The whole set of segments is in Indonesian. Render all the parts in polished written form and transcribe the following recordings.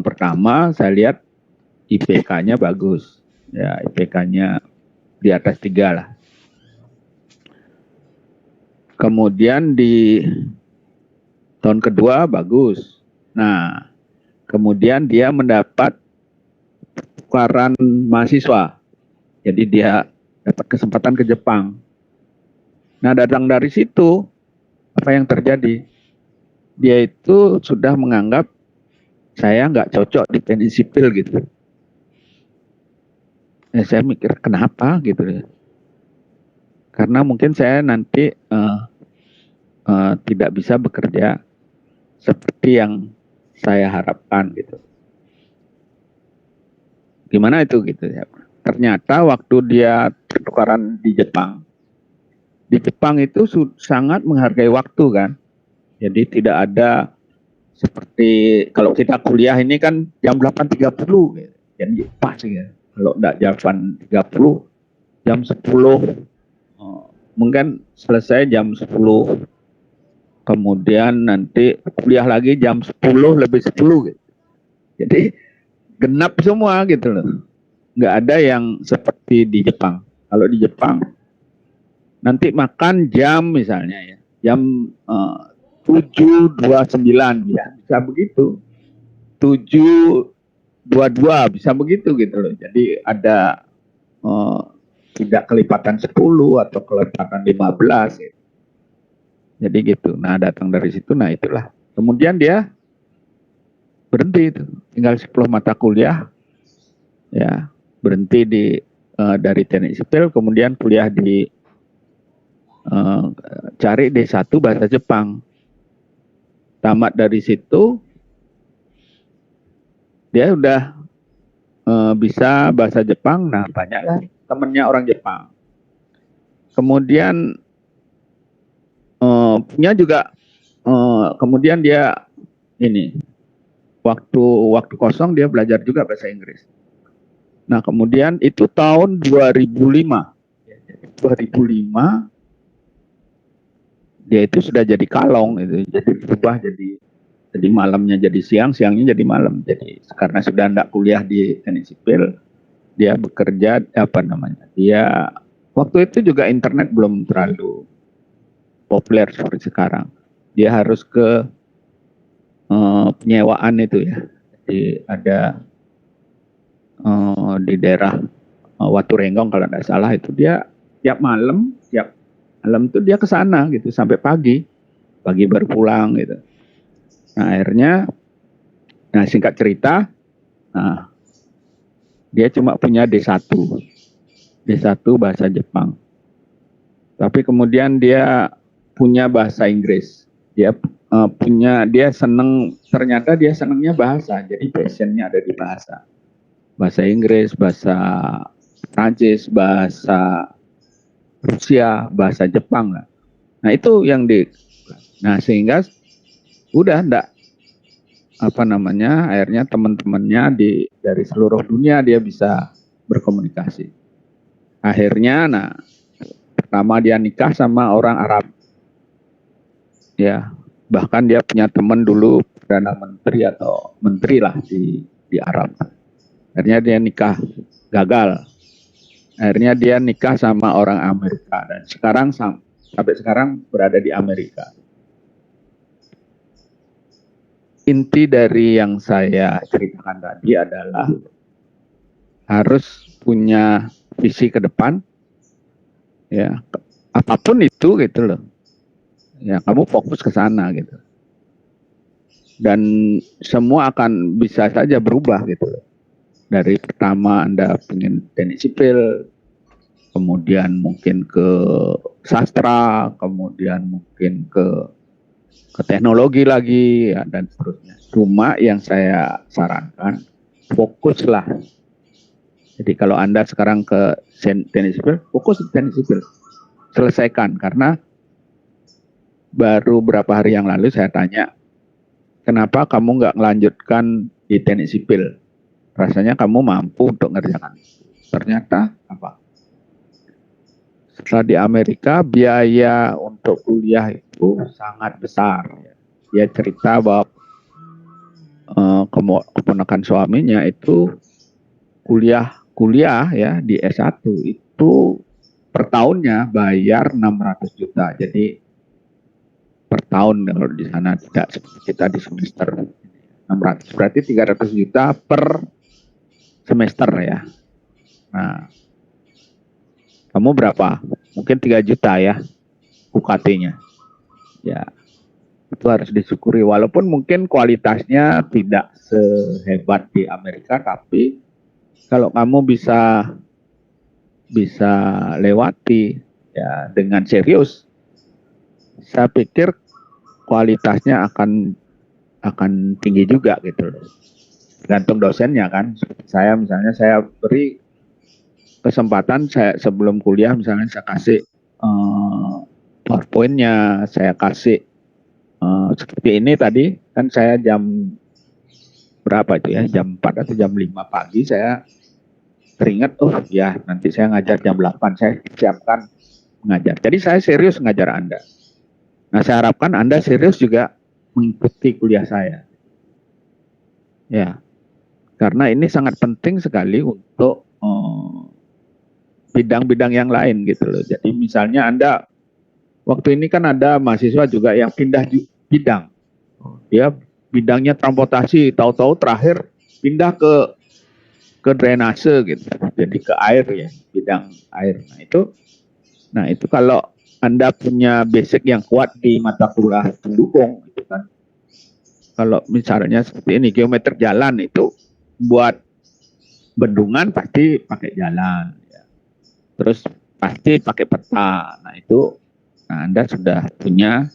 pertama saya lihat IPK-nya bagus. Ya, IPK-nya di atas 3 lah. Kemudian di tahun kedua bagus. Nah, kemudian dia mendapat tukaran mahasiswa. Jadi dia dapat kesempatan ke Jepang. Nah, datang dari situ, apa yang terjadi? Dia itu sudah menganggap saya nggak cocok di teknik sipil gitu. Saya mikir kenapa gitu ya. Karena mungkin saya nanti tidak bisa bekerja seperti yang saya harapkan gitu. Gimana itu gitu ya. Ternyata waktu dia pertukaran di Jepang itu sangat menghargai waktu kan. Jadi tidak ada seperti kalau kita kuliah ini kan jam 8.30 gitu. Jadi pas ya. Kalau enggak jam 8.30, jam 10 mungkin selesai jam 10. Kemudian nanti kuliah lagi jam 10 lebih 10 gitu. Jadi genap semua gitu loh. Nggak ada yang seperti di Jepang. Kalau di Jepang nanti makan jam misalnya ya, jam 7.29 ya, bisa begitu. 7.22 bisa begitu gitu loh. Jadi ada tidak kelipatan 10 atau kelipatan 15 gitu. Jadi gitu. Nah, datang dari situ, nah itulah. Kemudian dia berhenti itu, tinggal 10 mata kuliah, ya berhenti dari teknik sipil, kemudian kuliah di cari D1 bahasa Jepang. Tamat dari situ, dia udah bisa bahasa Jepang. Nah, banyaklah temennya orang Jepang. Kemudian punya juga, kemudian dia ini waktu kosong dia belajar juga bahasa Inggris. Nah, kemudian itu tahun 2005. 2005 dia itu sudah jadi kalong itu, jadi berubah jadi malamnya jadi siang, siangnya jadi malam. Jadi karena sudah tidak kuliah di teknik sipil, dia bekerja dia waktu itu juga internet belum terlalu populer seperti sekarang. Dia harus ke penyewaan itu ya. Jadi ada di daerah Watu Renggong kalau tidak salah, itu dia tiap malam itu dia ke sana gitu sampai pagi baru pulang gitu. Nah, akhirnya, singkat cerita, dia cuma punya D1 bahasa Jepang. Tapi kemudian dia punya bahasa Inggris. Dia ternyata dia senangnya bahasa. Jadi passionnya ada di bahasa. Bahasa Inggris, bahasa Prancis, bahasa Rusia, bahasa Jepang lah. Nah, itu yang sehingga udah enggak akhirnya teman-temannya dari seluruh dunia dia bisa berkomunikasi. Akhirnya pertama dia nikah sama orang Arab. Ya, bahkan dia punya teman dulu perdana menteri atau menteri lah di Arab. Akhirnya dia nikah, gagal. Akhirnya dia nikah sama orang Amerika dan sampai sekarang berada di Amerika. Inti dari yang saya ceritakan tadi adalah harus punya visi ke depan, ya apapun itu gitu loh. Ya kamu fokus ke sana gitu. Dan semua akan bisa saja berubah gitu loh. Dari pertama Anda pengen teknik sipil, kemudian mungkin ke sastra, kemudian mungkin ke teknologi lagi, ya, dan seterusnya. Cuma yang saya sarankan, fokuslah. Jadi kalau Anda sekarang ke teknik sipil, fokus di teknik sipil. Selesaikan, karena baru beberapa hari yang lalu saya tanya, kenapa kamu nggak melanjutkan di teknik sipil? Rasanya kamu mampu untuk ngerjakan. Ternyata apa? Setelah di Amerika, biaya untuk kuliah itu sangat besar. Dia cerita bahwa keponakan suaminya itu kuliah ya di S1 itu per tahunnya bayar 600 juta. Jadi per tahun kalau di sana, tidak seperti kita di semester 600, berarti 300 juta per semester ya. Nah, kamu berapa? Mungkin 3 juta ya UKT-nya. Ya, itu harus disyukuri. Walaupun mungkin kualitasnya tidak sehebat di Amerika, tapi kalau kamu bisa lewati ya dengan serius, saya pikir kualitasnya akan tinggi juga gitu loh. Gantung dosennya kan. Seperti saya misalnya, saya beri kesempatan saya sebelum kuliah misalnya saya kasih PowerPoint-nya, saya kasih seperti ini tadi kan saya jam berapa itu ya, jam 4 atau jam 5 pagi saya teringat, oh ya nanti saya ngajar jam 8, saya siapkan mengajar. Jadi saya serius mengajar Anda. Nah saya harapkan Anda serius juga mengikuti kuliah saya. Ya, karena ini sangat penting sekali untuk bidang-bidang yang lain gitu loh. Jadi misalnya Anda, waktu ini kan ada mahasiswa juga yang pindah bidang. Dia bidangnya transportasi, tahu-tahu terakhir pindah ke drainase gitu. Jadi ke air ya, bidang air. Nah itu kalau Anda punya basic yang kuat di mata kuliah pendukung gitu kan. Kalau misalnya seperti ini, geometri jalan itu buat bendungan pasti pakai jalan. Terus pasti pakai peta. Nah itu, nah Anda sudah punya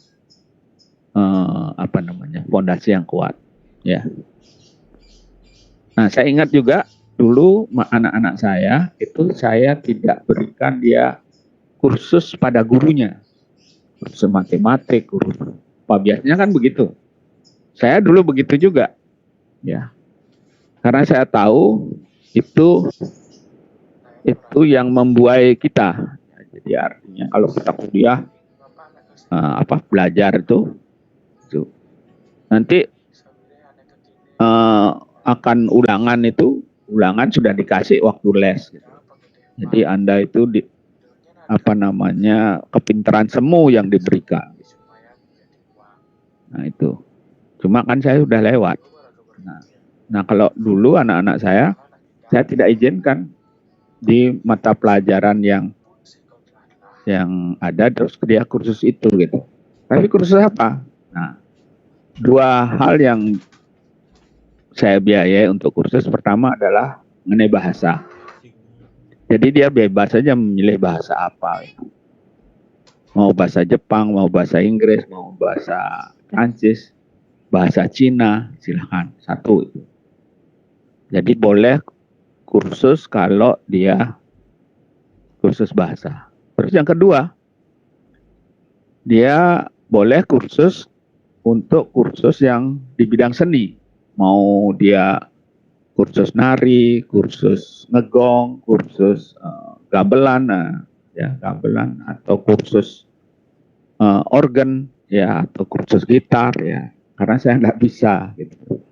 fondasi yang kuat. Ya. Nah saya ingat juga dulu anak-anak saya itu saya tidak berikan dia kursus pada gurunya, kursus matematik, kursus apa biasanya kan begitu. Saya dulu begitu juga, ya. Karena saya tahu itu yang membuai kita. Jadi artinya kalau kita kuliah belajar itu nanti akan ulangan sudah dikasih waktu les. Gitu. Jadi Anda itu kepintaran semu yang diberikan. Nah itu, cuma kan saya sudah lewat. Nah kalau dulu anak-anak saya tidak izinkan di mata pelajaran yang ada terus dia kursus itu gitu. Tapi kursus apa? Nah, dua hal yang saya biayai untuk kursus. Pertama adalah mengenai bahasa. Jadi dia bebas saja memilih bahasa apa. Mau bahasa Jepang, mau bahasa Inggris, mau bahasa Prancis, bahasa Cina, silakan. Satu itu. Jadi boleh kursus kalau dia kursus bahasa. Terus yang kedua, dia boleh kursus untuk kursus yang di bidang seni. Mau dia kursus nari, kursus ngegong, kursus gamelan, gamelan, atau kursus organ, ya, atau kursus gitar, ya. Karena saya nggak bisa, gitu.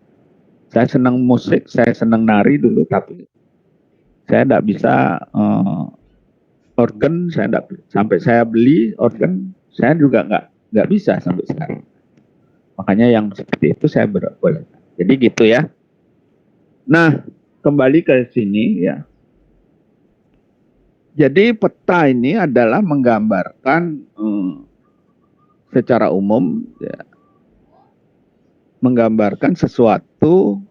Saya senang musik, saya senang nari dulu, tapi saya nggak bisa organ, sampai saya beli organ, saya juga nggak bisa sampai sekarang. Makanya yang seperti itu saya boleh. Jadi gitu ya. Nah, kembali ke sini ya. Jadi peta ini adalah menggambarkan secara umum, ya, menggambarkan sesuatu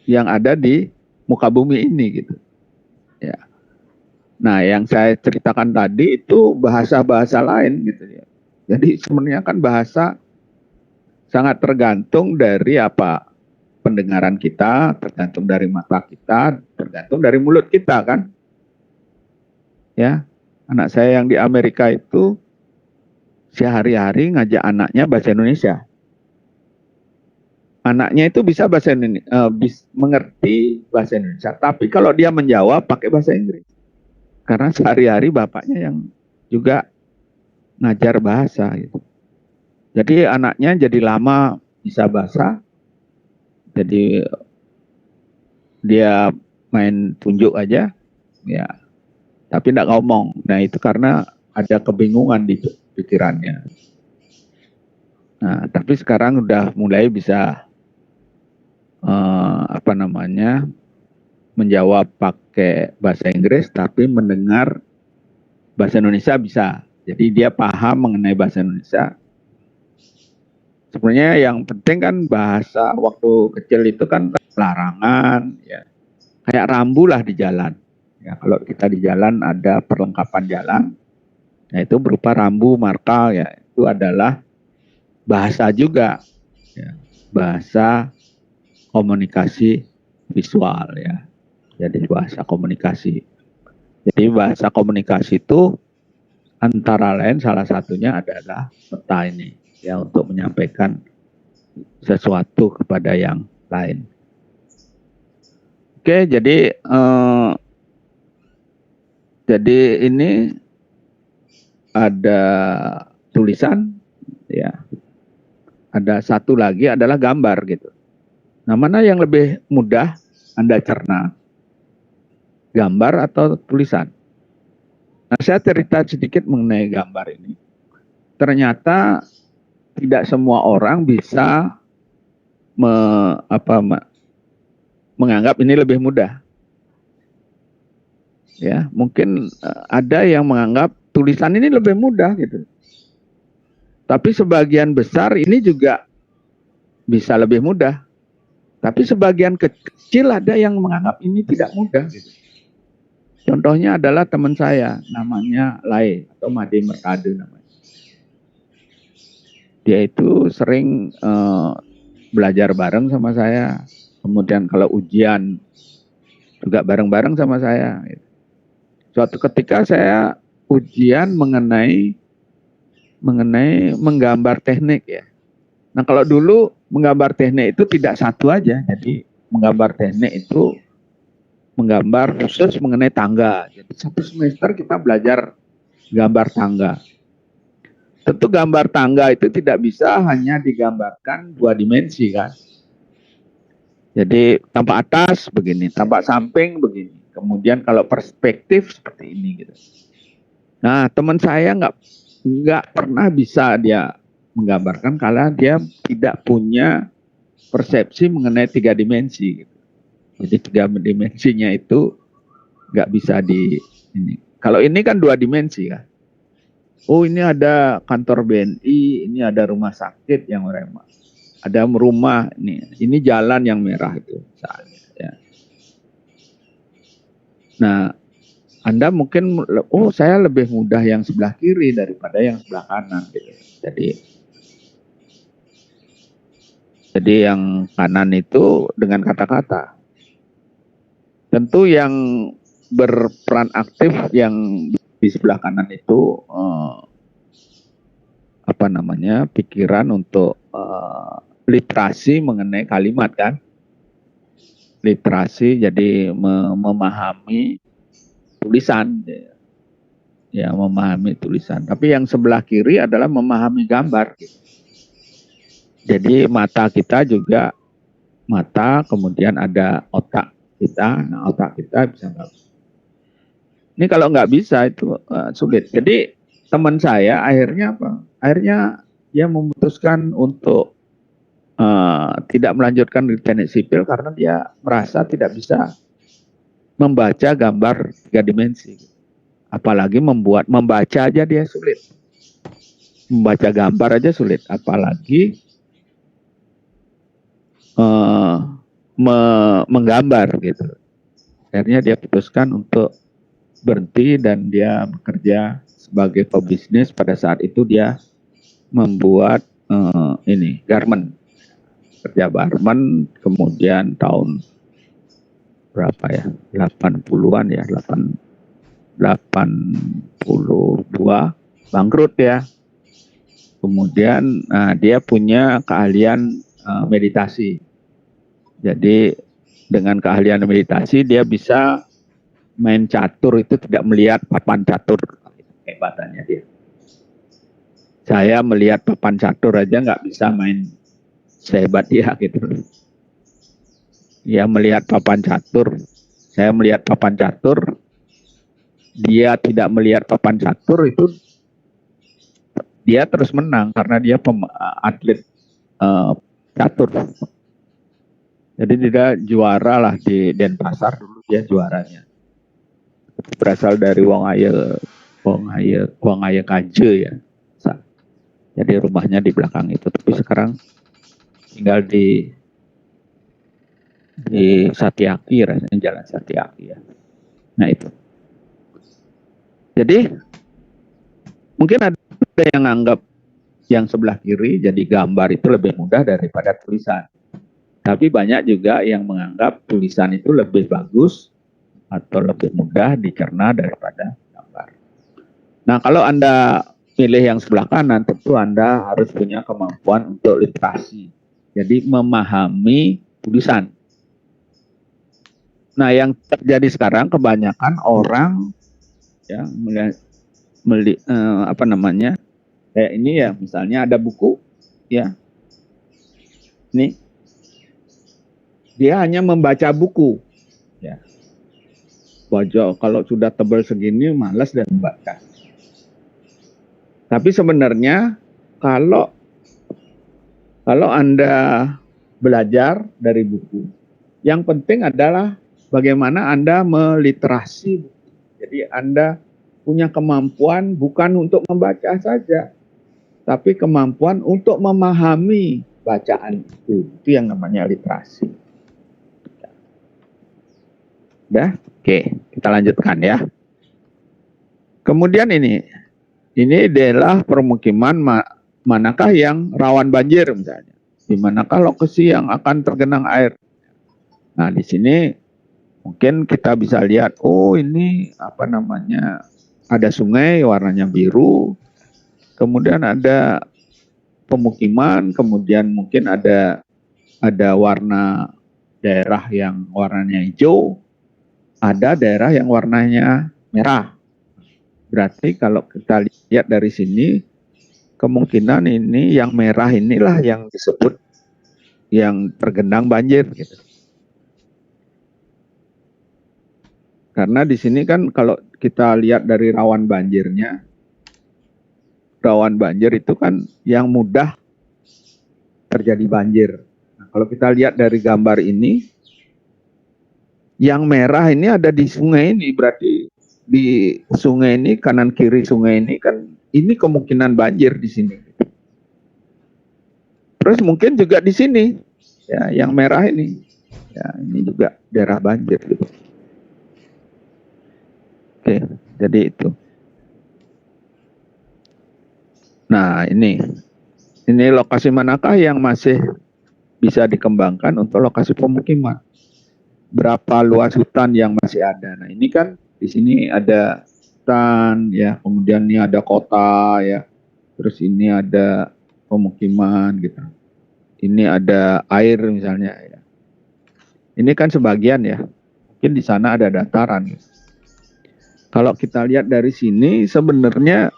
yang ada di muka bumi ini gitu. Ya. Nah, yang saya ceritakan tadi itu bahasa-bahasa lain gitu ya. Jadi sebenarnya kan bahasa sangat tergantung dari pendengaran kita, tergantung dari mata kita, tergantung dari mulut kita kan. Ya, anak saya yang di Amerika itu sehari-hari ngajak anaknya bahasa Indonesia. Anaknya itu bisa bahasa Indonesia, mengerti bahasa Indonesia, tapi kalau dia menjawab pakai bahasa Inggris. Karena sehari-hari bapaknya yang juga ngajar bahasa gitu. Jadi anaknya jadi lama bisa bahasa, Jadi dia main tunjuk aja, ya, tapi tidak ngomong. Nah itu karena ada kebingungan di pikirannya. Nah tapi sekarang udah mulai bisa menjawab pakai bahasa Inggris, tapi mendengar bahasa Indonesia bisa. Jadi dia paham mengenai bahasa Indonesia. Sebenarnya yang penting kan bahasa waktu kecil itu kan larangan, ya. Kayak rambu lah di jalan. Ya, kalau kita di jalan ada perlengkapan jalan, nah itu berupa rambu, marka, ya itu adalah bahasa juga, ya. Bahasa komunikasi visual, ya. Jadi bahasa komunikasi. Jadi bahasa komunikasi itu antara lain salah satunya adalah peta ini, ya, untuk menyampaikan sesuatu kepada yang lain. Oke, jadi ini ada tulisan, ya. Ada satu lagi adalah gambar gitu. Nah, mana yang lebih mudah Anda cerna? Gambar atau tulisan? Nah, saya cerita sedikit mengenai gambar ini. Ternyata tidak semua orang bisa menganggap ini lebih mudah. Ya, mungkin ada yang menganggap tulisan ini lebih mudah gitu. Tapi sebagian besar ini juga bisa lebih mudah. Tapi sebagian kecil ada yang menganggap ini tidak mudah gitu. Contohnya adalah teman saya, namanya Lai atau Made Merkade namanya. Dia itu sering belajar bareng sama saya. Kemudian kalau ujian juga bareng-bareng sama saya. Suatu ketika saya ujian mengenai menggambar teknik, ya. Nah kalau dulu menggambar teknik itu tidak satu aja. Jadi menggambar teknik itu menggambar khusus mengenai tangga. Jadi satu semester kita belajar gambar tangga. Tentu gambar tangga itu tidak bisa hanya digambarkan dua dimensi kan. Jadi tampak atas begini, tampak samping begini. Kemudian kalau perspektif seperti ini gitu. Nah teman saya nggak pernah bisa dia menggambarkan karena dia tidak punya persepsi mengenai tiga dimensi. Gitu. Jadi tiga dimensinya itu nggak bisa di ini. Kalau ini kan dua dimensi kan. Oh ini ada kantor BNI, ini ada rumah sakit yang merah, ada rumah ini jalan yang merah itu misalnya. Ya. Nah, Anda mungkin saya lebih mudah yang sebelah kiri daripada yang sebelah kanan gitu. Jadi yang kanan itu dengan kata-kata. Tentu yang berperan aktif yang di sebelah kanan itu pikiran untuk literasi mengenai kalimat kan, literasi jadi memahami tulisan, ya memahami tulisan. Tapi yang sebelah kiri adalah memahami gambar. Jadi mata kita juga kemudian ada otak kita. Nah otak kita bisa nggak? Ini kalau nggak bisa itu sulit. Jadi teman saya akhirnya apa? Akhirnya dia memutuskan untuk tidak melanjutkan di teknik sipil karena dia merasa tidak bisa membaca gambar tiga dimensi. Apalagi membaca aja dia sulit. Membaca gambar aja sulit. Apalagi menggambar gitu. Akhirnya dia putuskan untuk berhenti dan dia bekerja sebagai pebisnis. Pada saat itu dia membuat garment. Kerja garment, kemudian tahun berapa ya? 80-an ya, 82 bangkrut ya. Kemudian dia punya keahlian meditasi. Jadi dengan keahlian meditasi dia bisa main catur itu tidak melihat papan catur. Hebatannya dia. Saya melihat papan catur aja nggak bisa main sehebat dia gitu. ya melihat papan catur. Saya melihat papan catur, dia tidak melihat papan catur, itu dia terus menang karena dia atlet catur. Jadi dia juara lah di Denpasar dulu, dia juaranya. Berasal dari Wong Aye Kaje ya. Jadi rumahnya di belakang itu, tapi sekarang tinggal di Satiaki, rasanya Jalan Satiaki ya. Nah itu. Jadi mungkin ada yang anggap yang sebelah kiri jadi gambar itu lebih mudah daripada tulisan. Tapi banyak juga yang menganggap tulisan itu lebih bagus atau lebih mudah dicerna daripada gambar. Nah, kalau Anda pilih yang sebelah kanan, tentu Anda harus punya kemampuan untuk literasi. Jadi memahami tulisan. Nah, yang terjadi sekarang kebanyakan orang ya kayak ini ya, misalnya ada buku ya. Nih. Dia hanya membaca buku ya. Baca kalau sudah tebal segini malas dan membaca. Tapi sebenarnya kalau Anda belajar dari buku, yang penting adalah bagaimana Anda meliterasi. Jadi Anda punya kemampuan bukan untuk membaca saja, tapi kemampuan untuk memahami bacaan itu. Itu yang namanya literasi. Udah? Oke, kita lanjutkan ya. Kemudian ini adalah permukiman manakah yang rawan banjir misalnya. Di manakah lokasi yang akan tergenang air. Nah, di sini mungkin kita bisa lihat, oh ini ada sungai warnanya biru, kemudian ada pemukiman, kemudian mungkin ada warna daerah yang warnanya hijau, ada daerah yang warnanya merah. Berarti kalau kita lihat dari sini, kemungkinan ini yang merah inilah yang disebut yang tergenang banjir gitu. Karena di sini kan kalau kita lihat dari rawan banjirnya, rawan banjir itu kan yang mudah terjadi banjir. Nah, kalau kita lihat dari gambar ini, yang merah ini ada di sungai ini, berarti di sungai ini, kanan kiri sungai ini kan ini kemungkinan banjir di sini. Terus mungkin juga di sini, ya yang merah ini, ya ini juga daerah banjir gitu. Oke, jadi itu. Nah, ini lokasi manakah yang masih bisa dikembangkan untuk lokasi pemukiman? Berapa luas hutan yang masih ada? Nah, ini kan di sini ada hutan, ya, kemudian ini ada kota, ya, terus ini ada pemukiman, gitu. Ini ada air misalnya, ya. Ini kan sebagian ya, mungkin di sana ada dataran. Gitu. Kalau kita lihat dari sini sebenarnya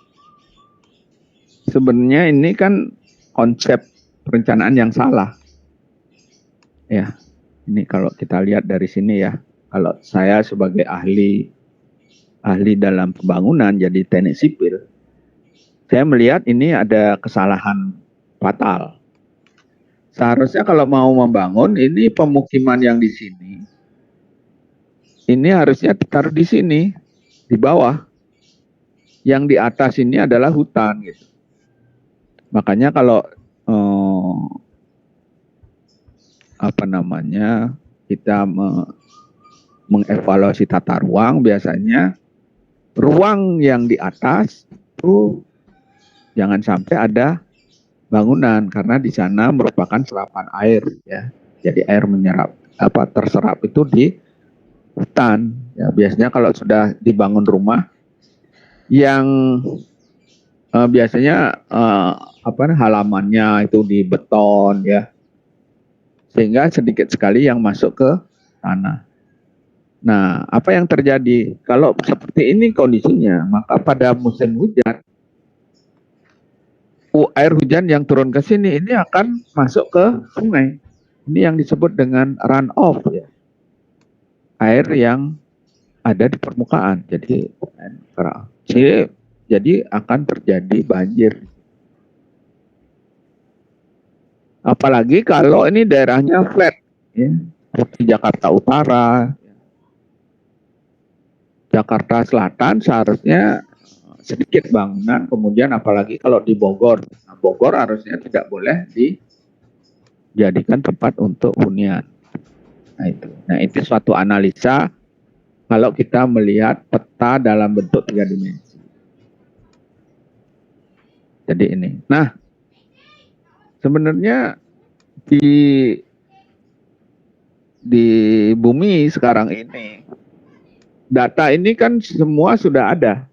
ini kan konsep perencanaan yang salah. Ya, ini kalau kita lihat dari sini ya, kalau saya sebagai ahli dalam pembangunan jadi teknik sipil, saya melihat ini ada kesalahan fatal. Seharusnya kalau mau membangun ini pemukiman yang di sini, ini harusnya ditaruh di sini. Di bawah, yang di atas ini adalah hutan gitu. Makanya kalau kita mengevaluasi tata ruang, biasanya ruang yang di atas itu jangan sampai ada bangunan karena di sana merupakan serapan air ya. Jadi air terserap itu di hutan. Ya, biasanya kalau sudah dibangun rumah yang biasanya halamannya itu di beton ya, sehingga sedikit sekali yang masuk ke tanah. Nah, apa yang terjadi kalau seperti ini kondisinya? Maka pada musim hujan, air hujan yang turun ke sini ini akan masuk ke sungai. Ini yang disebut dengan runoff ya. Air yang ada di permukaan. Jadi akan terjadi banjir. Apalagi kalau ini daerahnya flat, ya, seperti Jakarta Utara, Jakarta Selatan seharusnya sedikit bangunan, kemudian apalagi kalau di Bogor. Nah, Bogor harusnya tidak boleh dijadikan tempat untuk hunian. Nah itu suatu analisa kalau kita melihat peta dalam bentuk 3 dimensi. Jadi ini. Nah, sebenarnya di bumi sekarang ini, data ini kan semua sudah ada.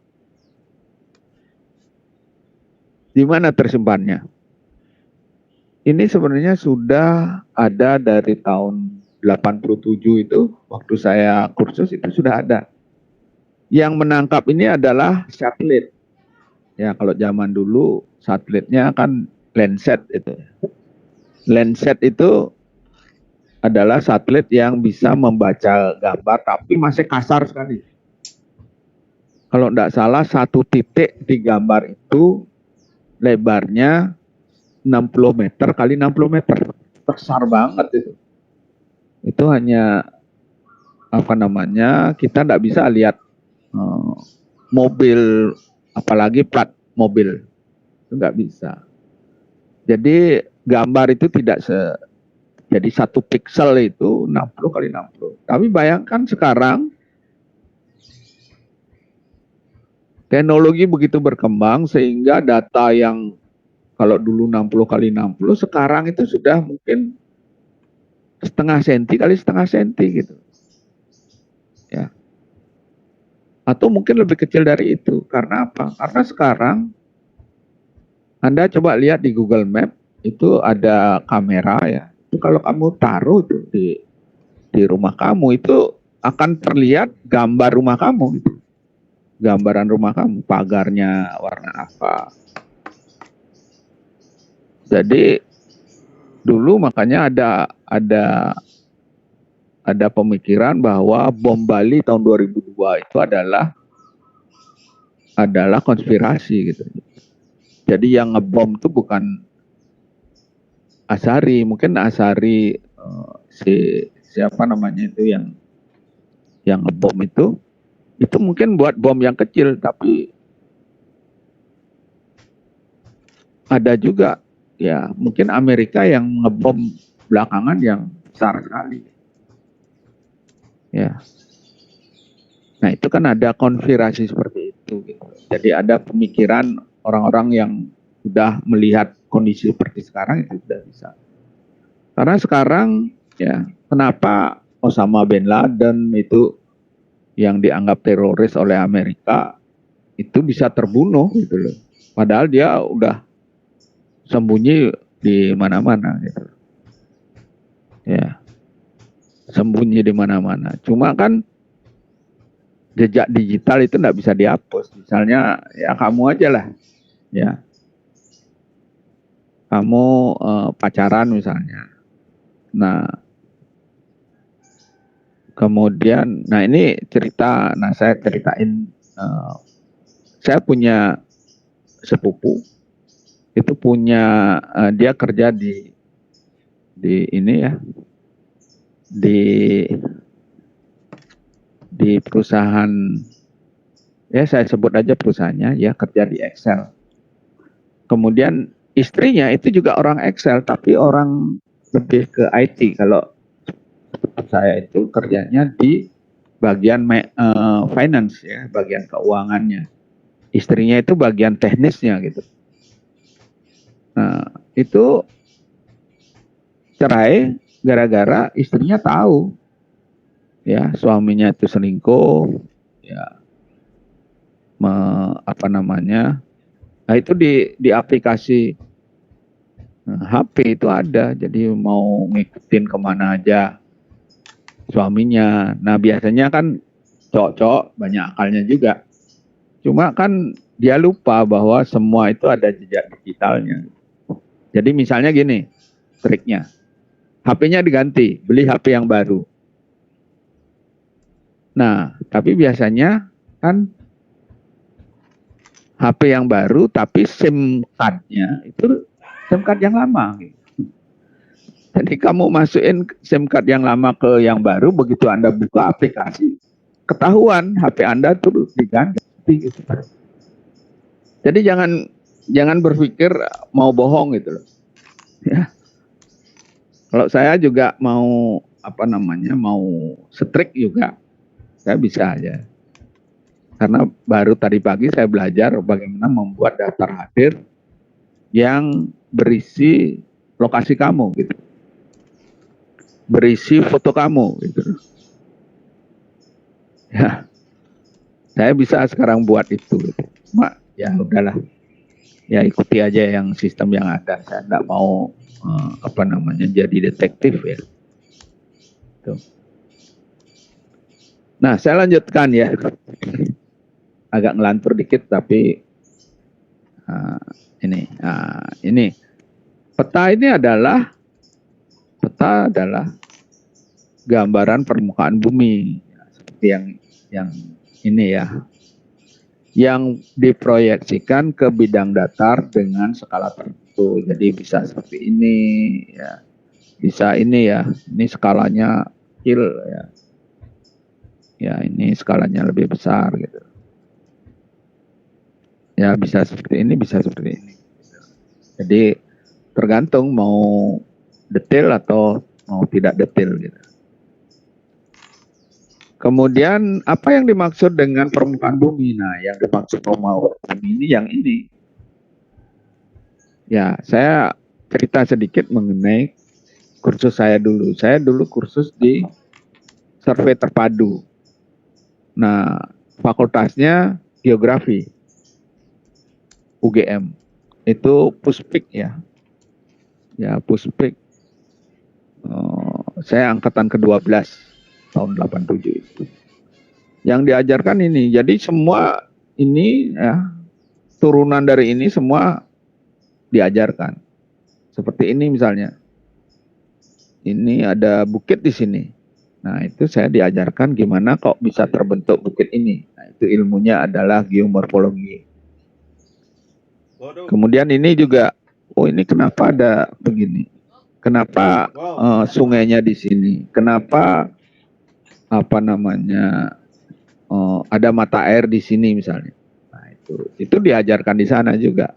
Di mana tersimpannya? Ini sebenarnya sudah ada dari tahun 87 itu, waktu saya kursus itu sudah ada. Yang menangkap ini adalah satelit. Ya, kalau zaman dulu satelitnya kan Landsat itu. Landsat itu adalah satelit yang bisa membaca gambar tapi masih kasar sekali. Kalau tidak salah satu titik di gambar itu lebarnya 60 meter kali 60 meter. Besar banget itu. Itu hanya kita tidak bisa lihat mobil, apalagi plat mobil. Itu nggak bisa. Jadi gambar itu tidak jadi satu pixel itu 60 kali 60. Tapi bayangkan sekarang teknologi begitu berkembang sehingga data yang kalau dulu 60 kali 60 sekarang itu sudah mungkin setengah senti kali setengah senti gitu. Ya. Atau mungkin lebih kecil dari itu. Karena apa? Karena sekarang Anda coba lihat di Google Map itu ada kamera ya. Itu kalau kamu taruh itu di rumah kamu itu akan terlihat gambar rumah kamu gitu. Gambaran rumah kamu, pagarnya warna apa. Jadi dulu makanya ada pemikiran bahwa bom Bali tahun 2002 itu adalah konspirasi gitu. Jadi yang ngebom itu bukan Asari, mungkin Asari siapa namanya itu yang ngebom itu mungkin buat bom yang kecil, tapi ada juga ya mungkin Amerika yang ngebom belakangan yang besar sekali. Ya. Nah itu kan ada konspirasi seperti itu. Gitu. Jadi ada pemikiran orang-orang yang sudah melihat kondisi seperti sekarang itu sudah bisa. Karena sekarang ya kenapa Osama bin Laden itu yang dianggap teroris oleh Amerika itu bisa terbunuh gitu loh. Padahal dia udah sembunyi di mana-mana gitu. Ya. Sembunyi di mana-mana. Cuma kan jejak digital itu enggak bisa dihapus. Misalnya ya kamu aja lah. Ya. Kamu pacaran misalnya. Nah, kemudian, ini cerita, saya ceritain, saya punya sepupu, itu punya, dia kerja di ini ya, di perusahaan, ya saya sebut aja perusahaannya, ya kerja di Excel. Kemudian istrinya itu juga orang Excel, tapi orang lebih ke IT. Kalau saya itu kerjanya di bagian finance ya, bagian keuangannya. Istrinya itu bagian teknisnya gitu. Nah, itu cerai gara-gara istrinya tahu ya suaminya itu selingkuh, ya Nah itu di aplikasi HP itu ada, jadi mau ngikutin kemana aja suaminya. Nah biasanya kan cowok-cowok banyak akalnya juga. Cuma kan dia lupa bahwa semua itu ada jejak digitalnya. Jadi misalnya gini triknya. HP-nya diganti, beli HP yang baru. Nah, tapi biasanya kan HP yang baru tapi SIM card-nya itu SIM card yang lama. Jadi kamu masukin SIM card yang lama ke yang baru, begitu Anda buka aplikasi, ketahuan HP Anda tuh diganti. Jadi jangan berpikir mau bohong gitu loh. Ya. Kalau saya juga mau mau strict juga, saya bisa aja. Karena baru tadi pagi saya belajar bagaimana membuat daftar hadir yang berisi lokasi kamu gitu. Berisi foto kamu gitu. Ya. Saya bisa sekarang buat itu gitu. Mak, ya udahlah. Ya ikuti aja yang sistem yang ada. Saya enggak mau jadi detektif ya. Tuh. Nah, saya lanjutkan ya. Agak ngelantur dikit tapi ini peta adalah gambaran permukaan bumi seperti yang ini ya, yang diproyeksikan ke bidang datar dengan skala tertentu. Jadi bisa seperti ini ya, bisa ini ya, ini skalanya kecil ya, ya ini skalanya lebih besar gitu. Ya bisa seperti ini, bisa seperti ini. Jadi tergantung mau detail atau mau tidak detail gitu. Kemudian apa yang dimaksud dengan permukaan bumi? Nah, yang dimaksud permukaan bumi ini yang ini. Ya, saya cerita sedikit mengenai kursus saya dulu. Saya dulu kursus di survei terpadu. Nah, fakultasnya geografi. UGM. Itu Puspik ya. Ya, Puspik. Saya angkatan ke-12 tahun 87 itu. Yang diajarkan ini. Jadi semua ini ya, turunan dari ini semua diajarkan. Seperti ini misalnya. Ini ada bukit di sini. Nah, itu saya diajarkan gimana kok bisa terbentuk bukit ini. Nah, itu ilmunya adalah geomorfologi. Kemudian ini juga, oh ini kenapa ada begini? Kenapa sungainya di sini? Kenapa ada mata air di sini misalnya? Nah, itu diajarkan di sana juga.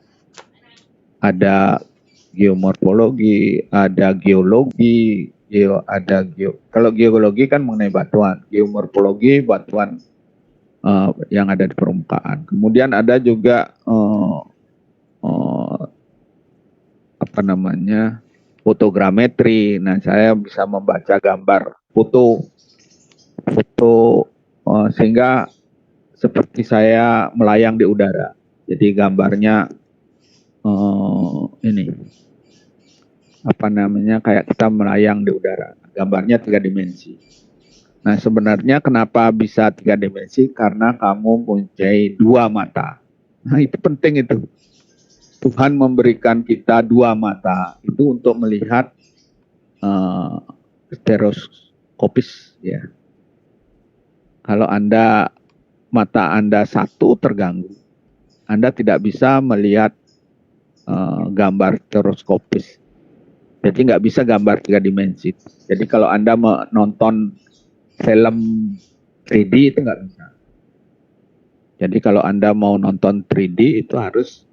Ada geomorfologi, ada geologi, kalau geologi kan mengenai batuan, geomorfologi batuan yang ada di permukaan. Kemudian ada juga fotogrametri. Nah, saya bisa membaca gambar foto sehingga seperti saya melayang di udara. Jadi gambarnya kayak kita melayang di udara. Gambarnya 3 dimensi. Nah, sebenarnya kenapa bisa 3 dimensi? Karena kamu mempunyai 2 mata. Nah, itu penting itu. Tuhan memberikan kita 2 mata itu untuk melihat stereoskopis ya. Kalau mata Anda satu terganggu, Anda tidak bisa melihat gambar stereoskopis. Jadi nggak bisa gambar 3 dimensi. Jadi kalau Anda menonton film 3D itu nggak bisa. Jadi kalau Anda mau nonton 3D itu harus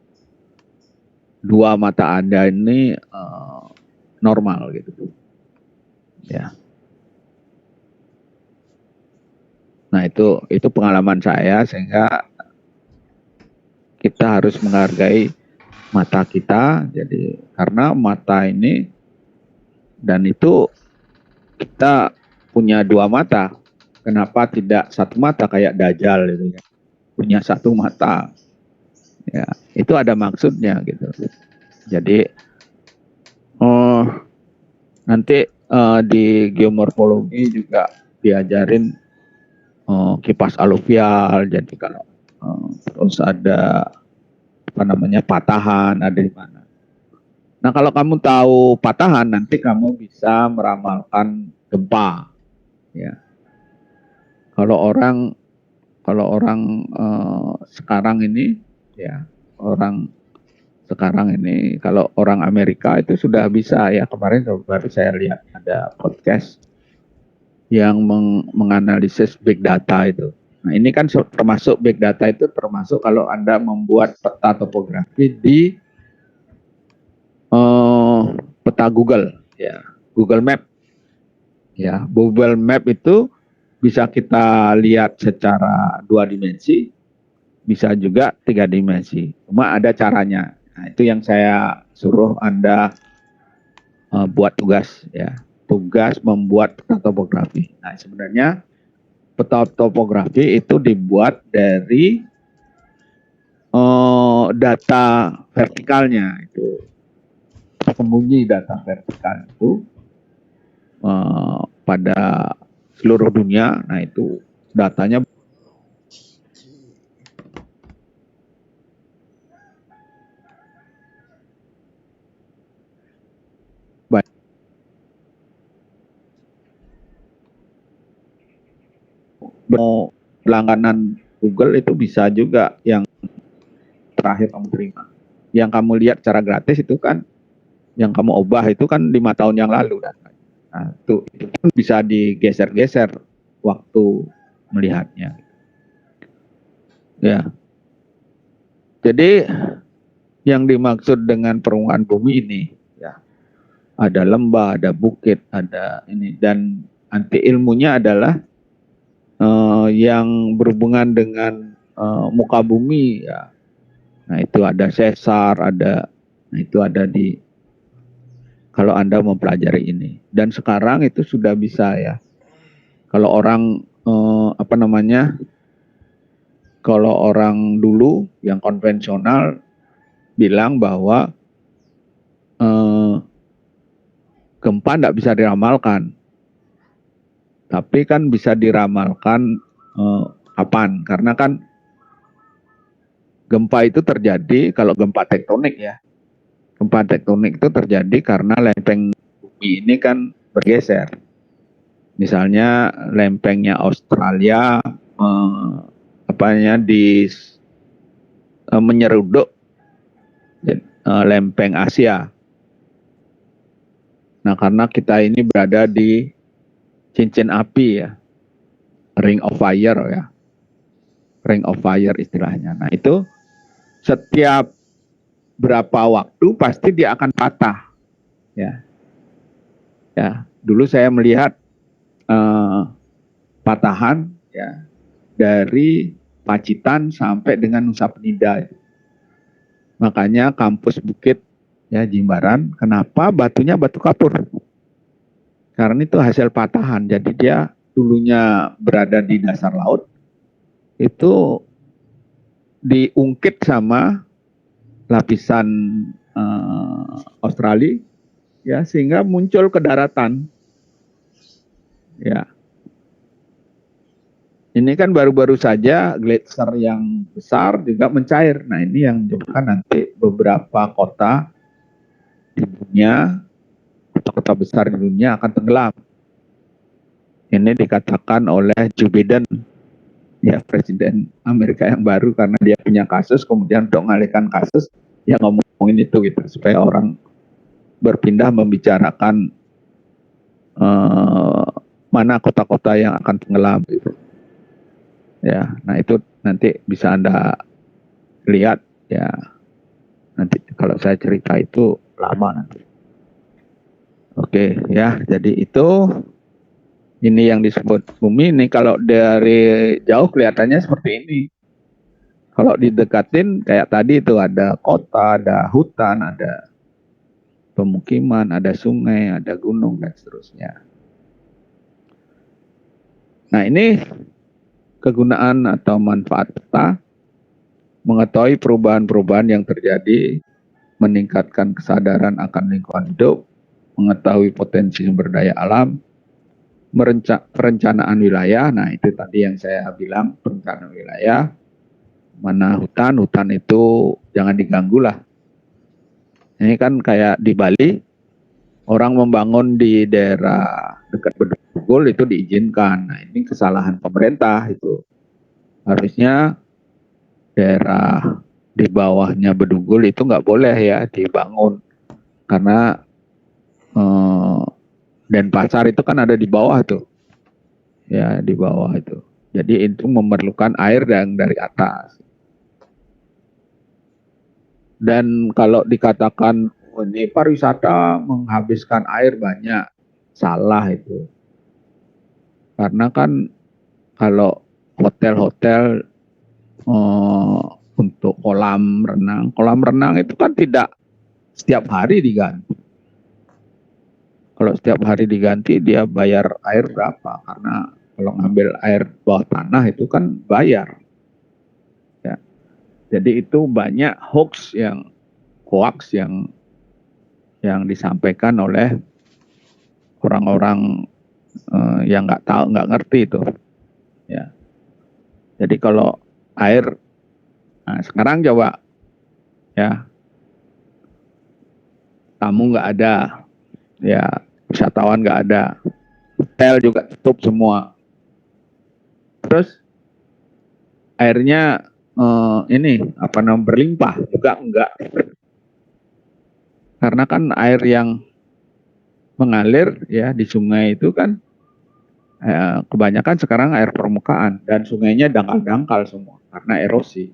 2 mata Anda ini normal gitu. Ya. Nah, itu pengalaman saya sehingga kita harus menghargai mata kita. Jadi karena mata ini dan itu kita punya 2 mata. Kenapa tidak 1 mata kayak Dajjal gitu ya. Punya 1 mata. Ya, itu ada maksudnya gitu. Jadi nanti di geomorfologi juga diajarin kipas aluvial. Jadi kalau terus ada patahan ada di mana. Nah, kalau kamu tahu patahan, nanti kamu bisa meramalkan gempa. Ya, kalau orang sekarang ini, ya orang sekarang ini, kalau orang Amerika itu sudah bisa ya. Kemarin baru saya lihat ada podcast yang menganalisis big data itu. Nah, ini kan termasuk big data itu termasuk kalau Anda membuat peta topografi di peta Google, ya, Google Map. Ya, Google Map itu bisa kita lihat secara 2 dimensi, bisa juga 3 dimensi. Cuma ada caranya. Nah, itu yang saya suruh Anda buat tugas, ya. Tugas membuat peta topografi. Nah, sebenarnya peta topografi itu dibuat dari data vertikalnya itu. Sembunyi data vertikal itu pada seluruh dunia. Nah, itu datanya mau langganan Google itu bisa juga yang terakhir kamu terima. Yang kamu lihat secara gratis itu kan, yang kamu ubah itu kan 5 tahun yang lalu. Nah, itu pun bisa digeser-geser waktu melihatnya. Ya. Jadi yang dimaksud dengan permukaan bumi ini, ya, ada lembah, ada bukit, ada ini, dan anti ilmunya adalah yang berhubungan dengan muka bumi, ya. Nah, itu ada sesar, nah itu ada di, kalau Anda mempelajari ini. Dan sekarang itu sudah bisa, ya. Kalau orang kalau orang dulu yang konvensional bilang bahwa gempa tidak bisa diramalkan, tapi kan bisa diramalkan kapan? Karena kan gempa itu terjadi, kalau gempa tektonik, ya. Gempa tektonik itu terjadi karena lempeng bumi ini kan bergeser. Misalnya lempengnya Australia menyeruduk lempeng Asia. Nah, karena kita ini berada di cincin api, ya, ring of fire, ya, ring of fire istilahnya. Nah, itu setiap berapa waktu pasti dia akan patah, ya. Ya, dulu saya melihat patahan, ya, dari Pacitan sampai dengan Nusa Penida. Makanya kampus Bukit, ya, Jimbaran, kenapa batunya batu kapur? Karena itu hasil patahan. Jadi dia dulunya berada di dasar laut, itu diungkit sama lapisan Australia, ya, sehingga muncul ke daratan. Ya. Ini kan baru-baru saja gletser yang besar juga mencair. Nah, ini yang menyebabkan nanti beberapa kota di dunia, kota-kota besar di dunia akan tenggelam. Ini dikatakan oleh Joe Biden, ya, Presiden Amerika yang baru, karena dia punya kasus, kemudian untuk mengalihkan kasus, ya ngomongin itu gitu, supaya orang berpindah membicarakan mana kota-kota yang akan tenggelam gitu. Ya, nah itu nanti bisa Anda lihat, ya. Nanti kalau saya cerita itu lama nanti. Oke, ya. Jadi itu ini yang disebut bumi. Ini kalau dari jauh kelihatannya seperti ini. Kalau didekatin kayak tadi itu ada kota, ada hutan, ada pemukiman, ada sungai, ada gunung dan seterusnya. Nah, ini kegunaan atau manfaat peta, mengetahui perubahan-perubahan yang terjadi, meningkatkan kesadaran akan lingkungan hidup, mengetahui potensi sumber daya alam, perencanaan wilayah. Nah, itu tadi yang saya bilang, perencanaan wilayah. Mana hutan itu jangan diganggu lah. Ini kan kayak di Bali, orang membangun di daerah dekat Bedugul itu diizinkan. Nah, ini kesalahan pemerintah itu. Harusnya daerah di bawahnya Bedugul itu nggak boleh ya dibangun. Karena Denpasar itu kan ada di bawah tuh. Ya, di bawah itu. Jadi itu memerlukan air yang dari atas. Dan kalau dikatakan oh, ini pariwisata menghabiskan air banyak, salah itu. Karena kan kalau hotel-hotel untuk kolam renang itu kan tidak setiap hari diganti. Kalau setiap hari diganti dia bayar air berapa? Karena kalau ngambil air bawah tanah itu kan bayar. Ya. Jadi itu banyak hoax yang disampaikan oleh orang-orang yang nggak tahu, nggak ngerti itu. Ya. Jadi kalau air, nah sekarang coba ya tamu nggak ada, ya wisatawan nggak ada, hotel juga tutup semua. Terus airnya ini apa namanya berlimpah juga enggak. Karena kan air yang mengalir ya di sungai itu kan kebanyakan sekarang air permukaan dan sungainya dangkal-dangkal semua karena erosi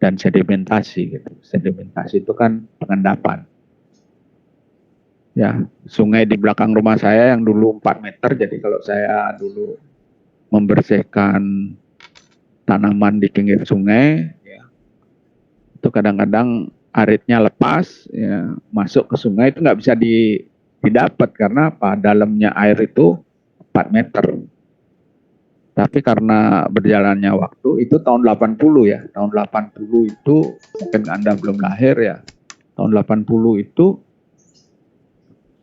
dan sedimentasi gitu. Sedimentasi itu kan pengendapan. Ya, sungai di belakang rumah saya yang dulu 4 meter, jadi kalau saya dulu membersihkan tanaman di pinggir sungai, ya, itu kadang-kadang aritnya lepas, ya, masuk ke sungai itu nggak bisa didapat karena apa? Dalamnya air itu 4 meter. Tapi karena berjalannya waktu, itu tahun 80 ya, tahun 80 itu, mungkin Anda belum lahir ya, tahun 80 itu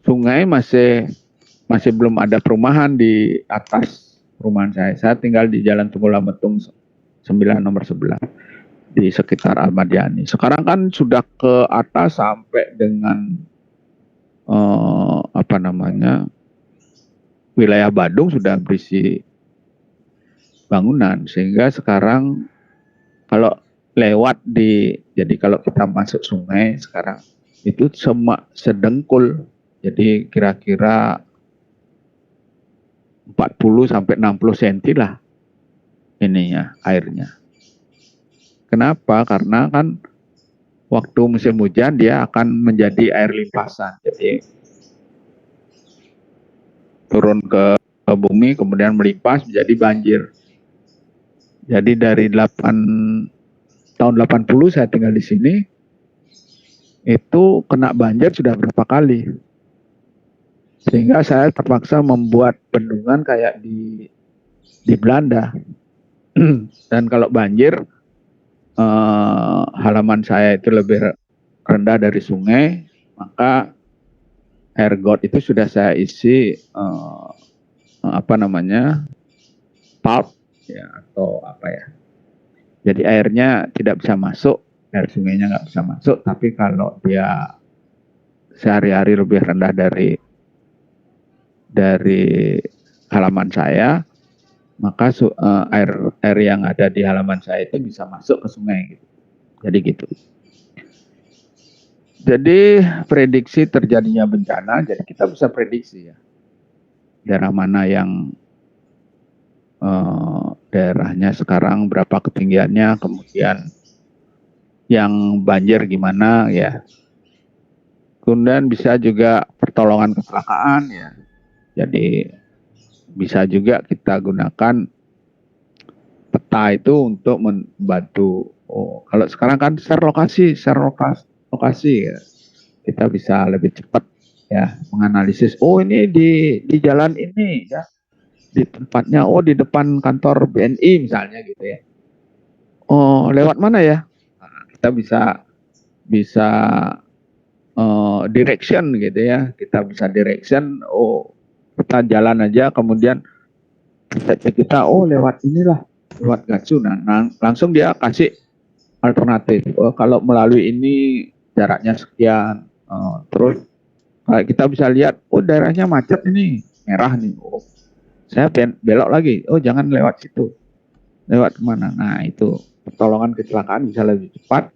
sungai masih belum ada perumahan di atas perumahan saya. Saya tinggal di Jalan Tunggul Lametung 9 nomor 11 di sekitar Ahmad Yani. Sekarang kan sudah ke atas sampai dengan apa namanya wilayah Badung sudah berisi bangunan sehingga sekarang kalau lewat jadi kalau kita masuk sungai sekarang itu sedengkul, jadi kira-kira 40 sampai 60 cm lah ininya airnya. Kenapa? Karena kan waktu musim hujan dia akan menjadi air limpasan. Jadi turun ke bumi kemudian melimpas menjadi banjir. Jadi dari tahun 80 saya tinggal di sini itu kena banjir sudah berapa kali. Sehingga saya terpaksa membuat bendungan kayak di Belanda. Dan kalau banjir halaman saya itu lebih rendah dari sungai, maka air got itu sudah saya isi apa namanya pulp ya atau apa ya. Jadi airnya tidak bisa masuk, air sungainya nggak bisa masuk. Tapi kalau dia sehari-hari lebih rendah dari halaman saya, maka air yang ada di halaman saya itu bisa masuk ke sungai. Gitu. Jadi gitu. Jadi prediksi terjadinya bencana, jadi kita bisa prediksi ya daerah mana yang daerahnya sekarang berapa ketinggiannya, kemudian yang banjir gimana ya. Kemudian bisa juga pertolongan kecelakaan ya. Jadi bisa juga kita gunakan peta itu untuk membantu. Oh, kalau sekarang kan share lokasi ya. Kita bisa lebih cepat ya menganalisis. Oh ini di jalan ini ya, di tempatnya. Oh di depan kantor BNI misalnya gitu ya. Oh lewat mana ya? Nah, kita bisa direction gitu ya. Kita bisa direction. Oh kita jalan aja kemudian kita oh lewat inilah lewat Gatsu. Nah, langsung dia kasih alternatif. Oh, kalau melalui ini jaraknya sekian. Terus kita bisa lihat, oh daerahnya macet ini, merah nih. Oh, saya belok lagi, oh jangan lewat situ, lewat kemana. Nah itu pertolongan kecelakaan bisa lebih cepat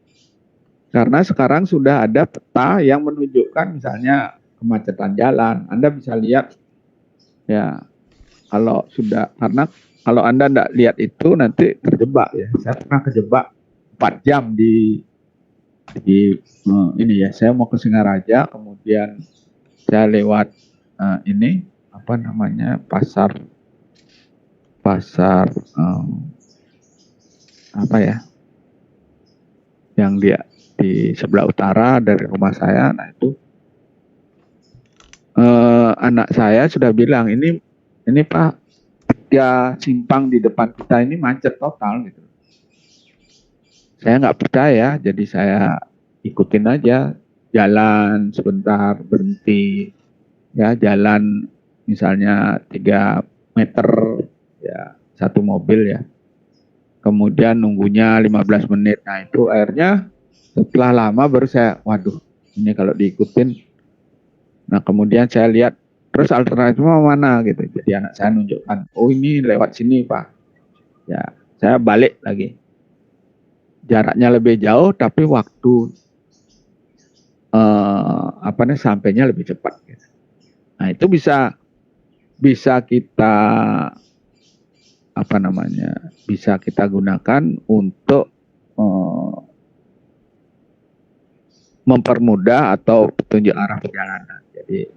karena sekarang sudah ada peta yang menunjukkan misalnya kemacetan jalan. Anda bisa lihat ya, kalau sudah, karena kalau Anda tidak lihat itu nanti terjebak ya. Saya pernah kejebak 4 jam di ini ya. Saya mau ke Singaraja, kemudian saya lewat ini apa namanya, pasar apa ya, yang dia di sebelah utara dari rumah saya. Nah itu anak saya sudah bilang, ini Pak, ya simpang di depan kita ini macet total gitu. Saya nggak percaya, jadi saya ikutin aja, jalan sebentar, berhenti, ya jalan misalnya 3 meter, ya satu mobil ya. Kemudian nunggunya 15 menit. Nah itu akhirnya setelah lama baru saya, waduh ini kalau diikutin. Nah kemudian saya lihat, terus alternatifnya mana gitu. Jadi anak saya nunjukkan, oh ini lewat sini Pak. Ya saya balik lagi. Jaraknya lebih jauh tapi waktu sampainya lebih cepat. Nah itu bisa kita bisa kita gunakan untuk mempermudah atau petunjuk arah perjalanan. Jadi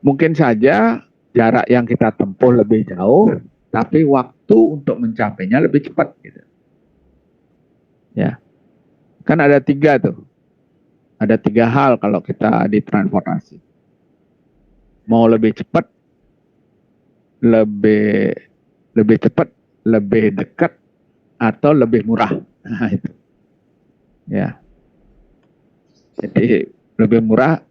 mungkin saja jarak yang kita tempuh lebih jauh, tapi waktu untuk mencapainya lebih cepat. Gitu. Ya, kan ada 3 tuh. Ada 3 hal kalau kita di transportasi. Mau lebih cepat, lebih cepat, lebih dekat, atau lebih murah. Nah, itu. Ya. Jadi lebih murah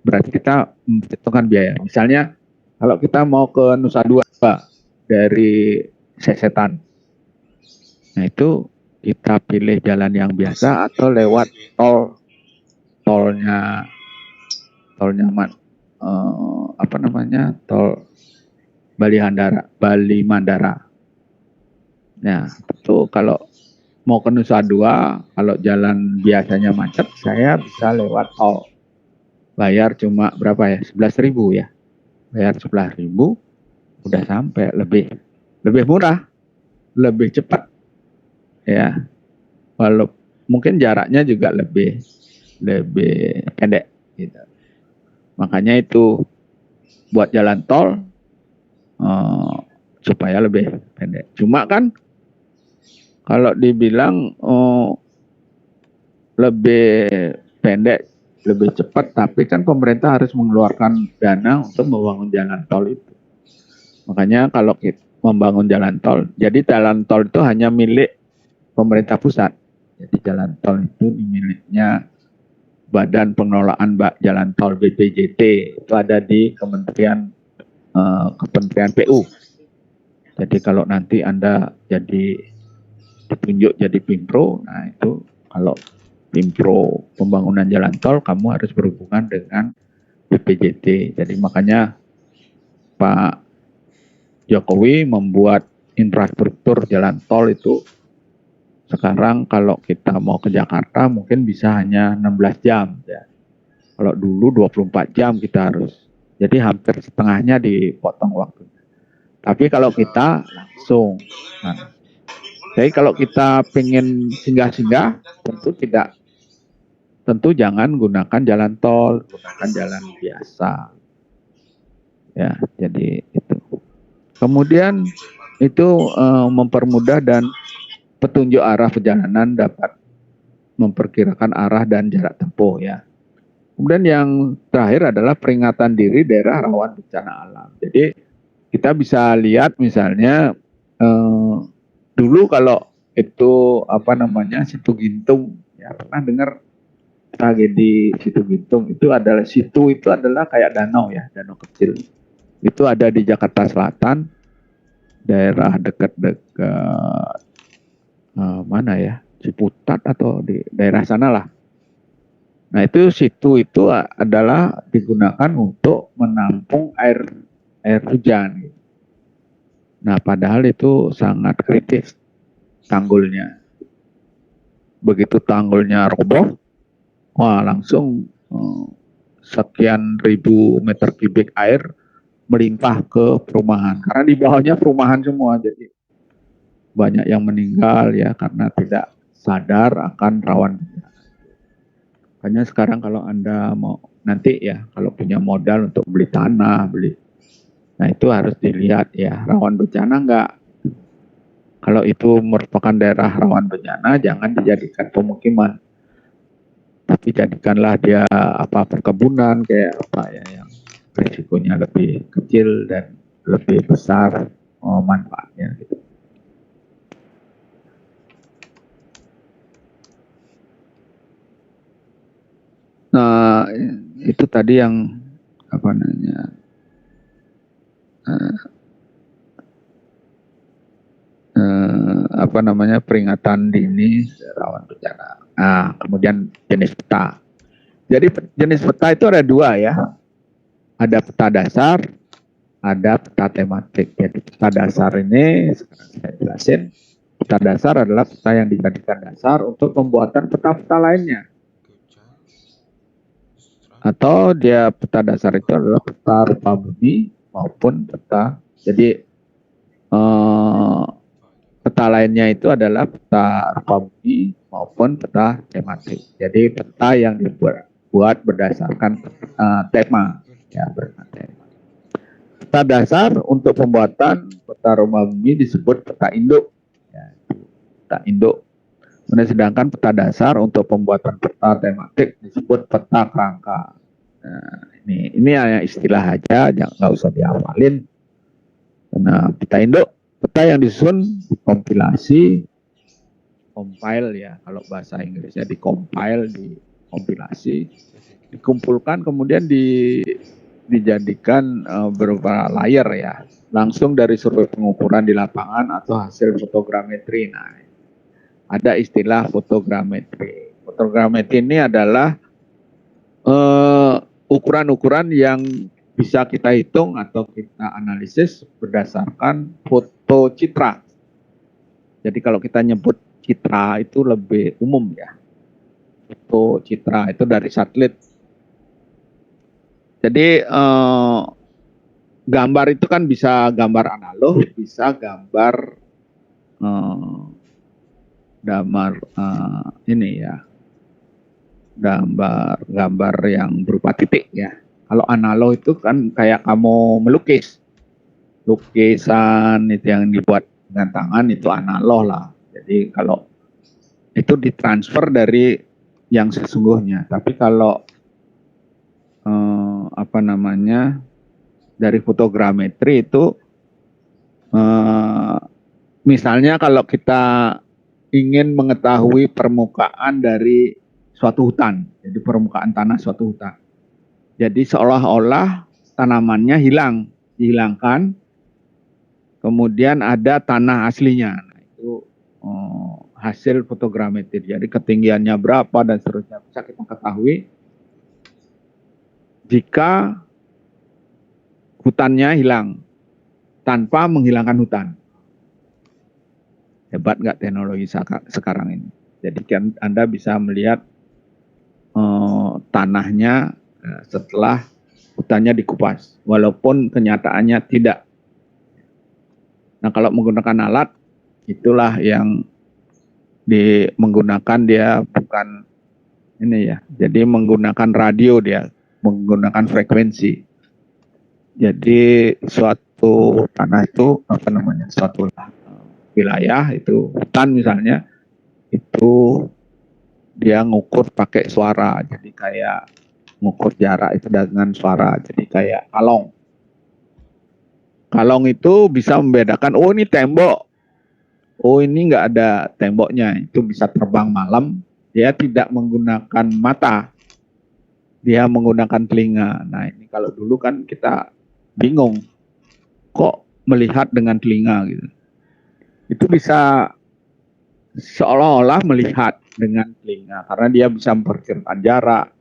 berarti kita memperhitungkan biaya. Misalnya kalau kita mau ke Nusa Dua dari Sesetan, nah itu kita pilih jalan yang biasa atau lewat tolnya tol Bali Mandara. Nah itu kalau mau ke Nusa Dua, kalau jalan biasanya macet, saya bisa lewat tol. Bayar cuma berapa ya? 11.000 ya. Bayar 11.000 udah sampai, lebih murah, lebih cepat. Ya. Walau mungkin jaraknya juga lebih pendek gitu. Makanya itu buat jalan tol supaya lebih pendek. Cuma kan kalau dibilang lebih pendek, lebih cepat, tapi kan pemerintah harus mengeluarkan dana untuk membangun jalan tol itu. Makanya kalau kita membangun jalan tol, jadi jalan tol itu hanya milik pemerintah pusat. Jadi jalan tol itu miliknya Badan Pengelolaan Jalan Tol BPJT, itu ada di Kementerian PU. Jadi kalau nanti Anda ditunjuk jadi Pimpro, nah itu kalau Pimpro pembangunan jalan tol, kamu harus berhubungan dengan BPJT. Jadi makanya Pak Jokowi membuat infrastruktur jalan tol itu sekarang kalau kita mau ke Jakarta mungkin bisa hanya 16 jam. Ya. Kalau dulu 24 jam kita harus. Jadi hampir setengahnya dipotong waktu. Tapi kalau kita langsung. Nah, jadi kalau kita pengen singgah-singgah, tentu jangan gunakan jalan tol, gunakan jalan biasa. Ya, jadi itu. Kemudian itu mempermudah dan petunjuk arah perjalanan dapat memperkirakan arah dan jarak tempuh ya. Kemudian yang terakhir adalah peringatan diri daerah rawan bencana alam. Jadi kita bisa lihat misalnya dulu kalau itu Situ Gintung, ya pernah dengar tragedi Situ Gintung, itu adalah kayak danau ya, danau kecil. Itu ada di Jakarta Selatan, daerah dekat mana ya, Ciputat atau di daerah sana lah. Nah itu situ itu adalah digunakan untuk menampung air hujan. Nah padahal itu sangat kritis tanggulnya. Begitu tanggulnya roboh, wah langsung sekian ribu meter kubik air melimpah ke perumahan. Karena di bawahnya perumahan semua, jadi banyak yang meninggal ya karena tidak sadar akan rawan bencana. Makanya sekarang kalau Anda mau nanti ya kalau punya modal untuk beli tanah, nah itu harus dilihat ya rawan bencana enggak. Kalau itu merupakan daerah rawan bencana, jangan dijadikan pemukiman, tapi jadikanlah dia perkebunan kayak apa ya yang risikonya lebih kecil dan lebih besar manfaatnya gitu. Nah itu tadi yang apa namanya peringatan dini rawan bencana. Nah kemudian jenis peta. Jadi jenis peta itu ada dua ya. Ada peta dasar, ada peta tematik. Jadi peta dasar ini sekarang saya jelasin. Peta dasar adalah peta yang dijadikan dasar untuk pembuatan peta-peta lainnya. Atau dia peta dasar itu adalah peta rupa bumi maupun peta. Jadi peta lainnya itu adalah peta rupa bumi maupun peta tematik. Jadi peta yang dibuat berdasarkan tema. Ya, tema. Peta dasar untuk pembuatan peta rupa bumi disebut peta induk. Ya, peta induk. Sedangkan peta dasar untuk pembuatan peta tematik disebut peta kerangka. Nah, ini hanya istilah aja, nggak usah dihafalin. Nah, peta induk, peta yang disusun dikompilasi, compile ya, kalau bahasa Inggrisnya dikompil, dikompilasi, dikumpulkan, kemudian dijadikan berupa layer ya, langsung dari survei pengukuran di lapangan atau hasil fotogrametri. Nah, ada istilah fotogrametri. Fotogrametri ini adalah ukuran-ukuran yang bisa kita hitung atau kita analisis berdasarkan foto citra. Jadi kalau kita nyebut citra itu lebih umum ya. Foto citra itu dari satelit. Jadi gambar itu kan bisa gambar analog, bisa gambar ini ya, gambar yang berupa titik ya. Kalau analog itu kan kayak kamu melukis, lukisan itu yang dibuat dengan tangan itu analog lah. Jadi kalau itu ditransfer dari yang sesungguhnya. Tapi kalau dari fotogrametri itu misalnya kalau kita ingin mengetahui permukaan dari suatu hutan, jadi permukaan tanah suatu hutan. Jadi seolah-olah tanamannya dihilangkan, kemudian ada tanah aslinya. Nah, itu hasil fotogrametri. Jadi ketinggiannya berapa dan seterusnya bisa kita ketahui jika hutannya hilang tanpa menghilangkan hutan. Hebat nggak teknologi sekarang ini? Jadi kan Anda bisa melihat tanahnya setelah hutannya dikupas, walaupun kenyataannya tidak. Nah kalau menggunakan alat, itulah yang menggunakan dia bukan ini ya. Jadi menggunakan radio dia, menggunakan frekuensi. Jadi suatu tanah itu suatu wilayah itu hutan misalnya itu dia ngukur pakai suara, jadi kayak ngukur jarak itu dengan suara, jadi kayak kalong itu bisa membedakan, oh ini tembok, oh ini nggak ada temboknya, itu bisa terbang malam, dia tidak menggunakan mata, dia menggunakan telinga. Nah ini kalau dulu kan kita bingung kok melihat dengan telinga gitu. Itu bisa seolah-olah melihat dengan telinga karena dia bisa memperkirakan jarak,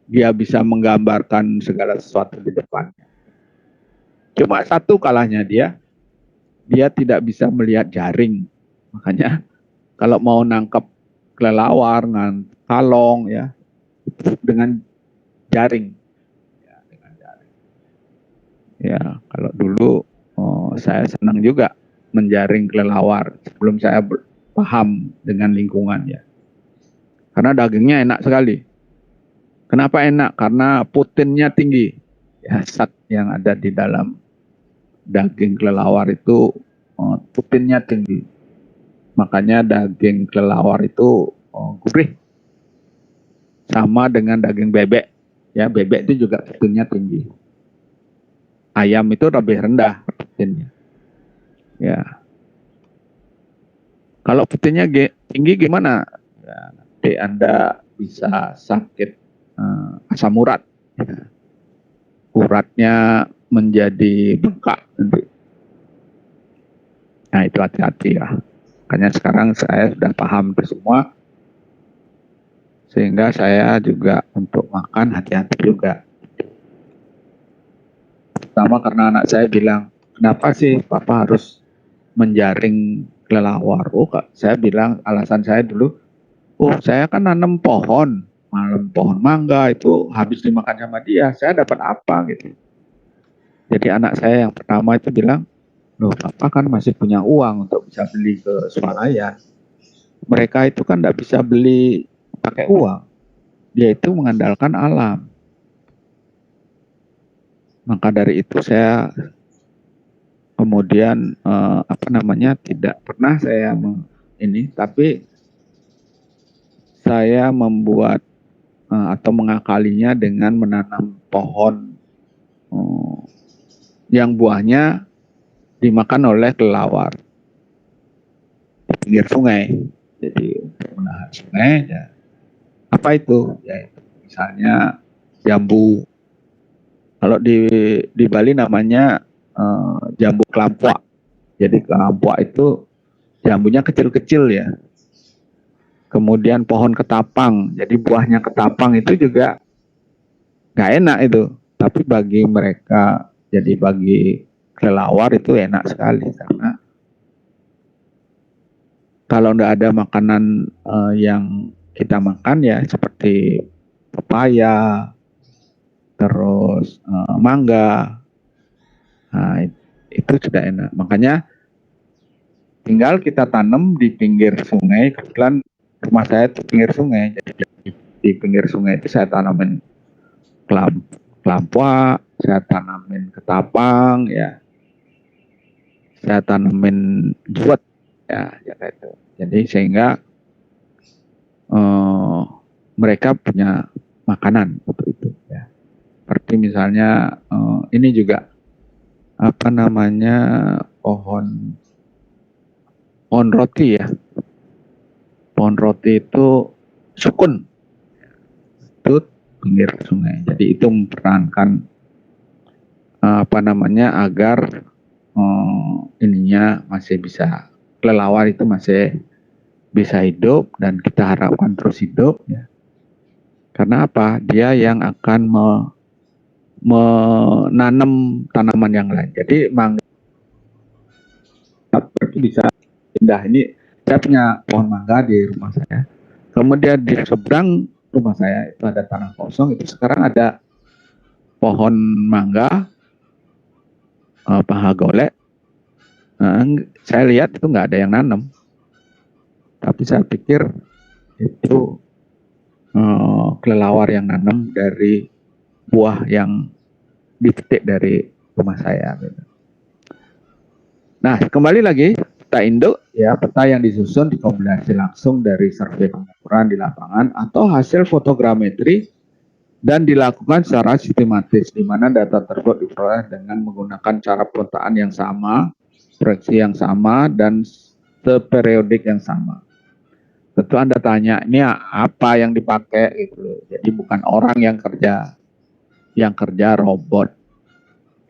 dia bisa menggambarkan segala sesuatu di depannya. Cuma satu kalahnya dia tidak bisa melihat jaring. Makanya kalau mau nangkep kelelawar, kalong ya, dengan jaring. Ya, dengan jaring. Ya, kalau dulu saya senang juga menjaring kelelawar sebelum saya paham dengan lingkungan ya. Karena dagingnya enak sekali. Kenapa enak? Karena proteinnya tinggi. Ya, zat yang ada di dalam daging kelelawar itu proteinnya tinggi. Makanya daging kelelawar itu gurih. Sama dengan daging bebek. Ya, bebek itu juga proteinnya tinggi. Ayam itu lebih rendah proteinnya. Ya. Kalau proteinnya tinggi gimana? Ya, nanti Anda bisa sakit asam urat. Ya. Uratnya menjadi bengkak nanti. Nah, itu hati-hati ya. Makanya sekarang saya sudah paham itu semua. Sehingga saya juga untuk makan hati-hati juga. Pertama karena anak saya bilang, kenapa sih Papa harus menjaring kelelawar? Oh, saya bilang alasan saya dulu, saya kan nanam pohon, malam pohon mangga itu habis dimakan sama dia, saya dapat apa gitu. Jadi anak saya yang pertama itu bilang, loh Papa kan masih punya uang untuk bisa beli ke swalayan. Mereka itu kan tidak bisa beli pakai uang. Dia itu mengandalkan alam. Maka dari itu saya kemudian tidak pernah saya ini, tapi saya membuat atau mengakalinya dengan menanam pohon yang buahnya dimakan oleh kelelawar di pinggir sungai. Jadi untuk menahan sungai, ya. Apa itu? Ya, misalnya jambu. Kalau di Bali namanya jambu kelampuak. Jadi kelampuak itu jambunya kecil-kecil ya. Kemudian pohon ketapang. Jadi buahnya ketapang itu juga nggak enak itu. Tapi bagi mereka, jadi bagi kelelawar itu enak sekali karena kalau nggak ada makanan yang kita makan ya seperti pepaya, terus mangga, nah, itu sudah enak. Makanya tinggal kita tanam di pinggir sungai. Kebetulan rumah saya itu pinggir sungai, jadi di pinggir sungai itu saya tanamin kelampuak, saya tanamin ketapang, ya, saya tanamin juwet, ya kayak itu. Jadi sehingga mereka punya makanan untuk itu. Ya. Seperti misalnya ini juga pohon roti ya. Pohon roti itu sukun, itu pinggir sungai. Jadi itu memperankan agar ininya masih bisa, kelelawar itu masih bisa hidup dan kita harapkan terus hidup ya. Karena apa? Dia yang akan menanam tanaman yang lain. Jadi mangga itu bisa pindah. Ini saya punya pohon mangga di rumah saya. Kemudian di seberang rumah saya itu ada tanah kosong. Itu sekarang ada pohon mangga, paha golek. Saya lihat itu nggak ada yang nanam. Tapi saya pikir itu kelelawar yang nanam dari buah yang dipetik dari rumah saya. Gitu. Nah, kembali lagi peta induk, ya, peta yang disusun dikombinasi langsung dari survei pengukuran di lapangan atau hasil fotogrametri dan dilakukan secara sistematis, di mana data tersebut diperoleh dengan menggunakan cara pemetaan yang sama, proyeksi yang sama, dan seperiodik yang sama. Tentu Anda tanya, ini apa yang dipakai gitu. Jadi bukan orang yang kerja robot.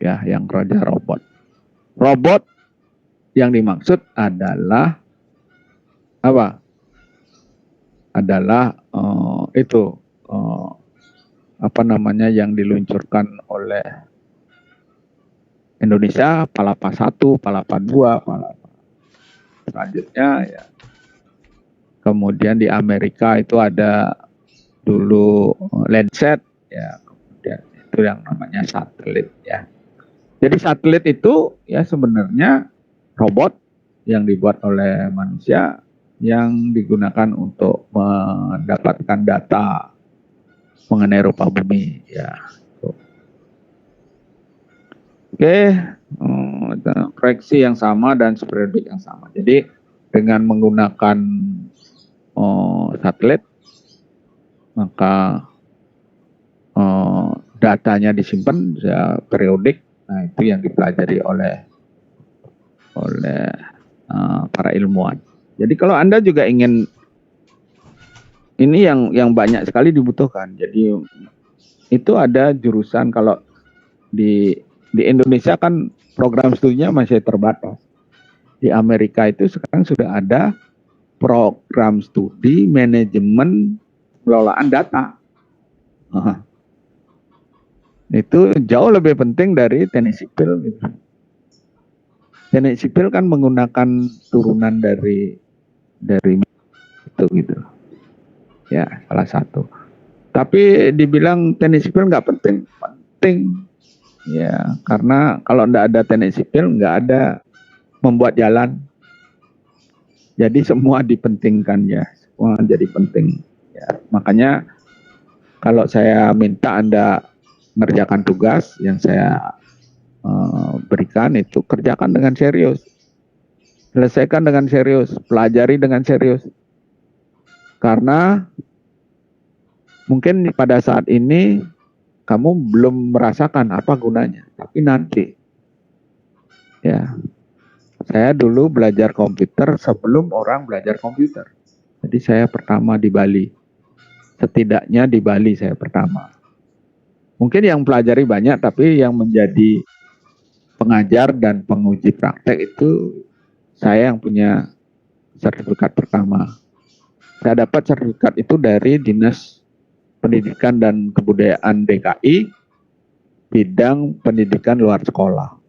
Ya, yang kerja robot. Robot yang dimaksud adalah apa? Adalah apa namanya yang diluncurkan oleh Indonesia, Palapa 1, Palapa 2, Palapa selanjutnya ya. Kemudian di Amerika itu ada dulu Landsat ya, kemudian itu yang namanya satelit ya. Jadi satelit itu ya sebenarnya robot yang dibuat oleh manusia yang digunakan untuk mendapatkan data mengenai rupa bumi ya. Oke, proyeksi yang sama dan spreadik yang sama. Jadi dengan menggunakan satelit maka datanya disimpan ya, periodik. Nah itu yang dipelajari oleh para ilmuwan. Jadi kalau Anda juga ingin, ini yang banyak sekali dibutuhkan. Jadi itu ada jurusan, kalau di Indonesia kan program studinya masih terbatas. Di Amerika itu sekarang sudah ada program studi manajemen pengelolaan data. Itu jauh lebih penting dari teknik sipil gitu. Teknik sipil kan menggunakan turunan dari itu gitu. Ya, salah satu. Tapi dibilang teknik sipil nggak penting. Penting. Ya, karena kalau nggak ada teknik sipil, nggak ada membuat jalan. Jadi semua dipentingkan ya. Semua jadi penting. Ya, makanya kalau saya minta Anda mengerjakan tugas yang saya berikan, itu kerjakan dengan serius. Selesaikan dengan serius. Pelajari dengan serius. Karena mungkin pada saat ini kamu belum merasakan apa gunanya, tapi nanti. Ya, saya dulu belajar komputer sebelum orang belajar komputer. Jadi saya pertama di Bali. Setidaknya di Bali saya pertama. Mungkin yang pelajari banyak, tapi yang menjadi pengajar dan penguji praktek itu saya yang punya sertifikat pertama. Saya dapat sertifikat itu dari Dinas Pendidikan dan Kebudayaan DKI, bidang pendidikan luar sekolah.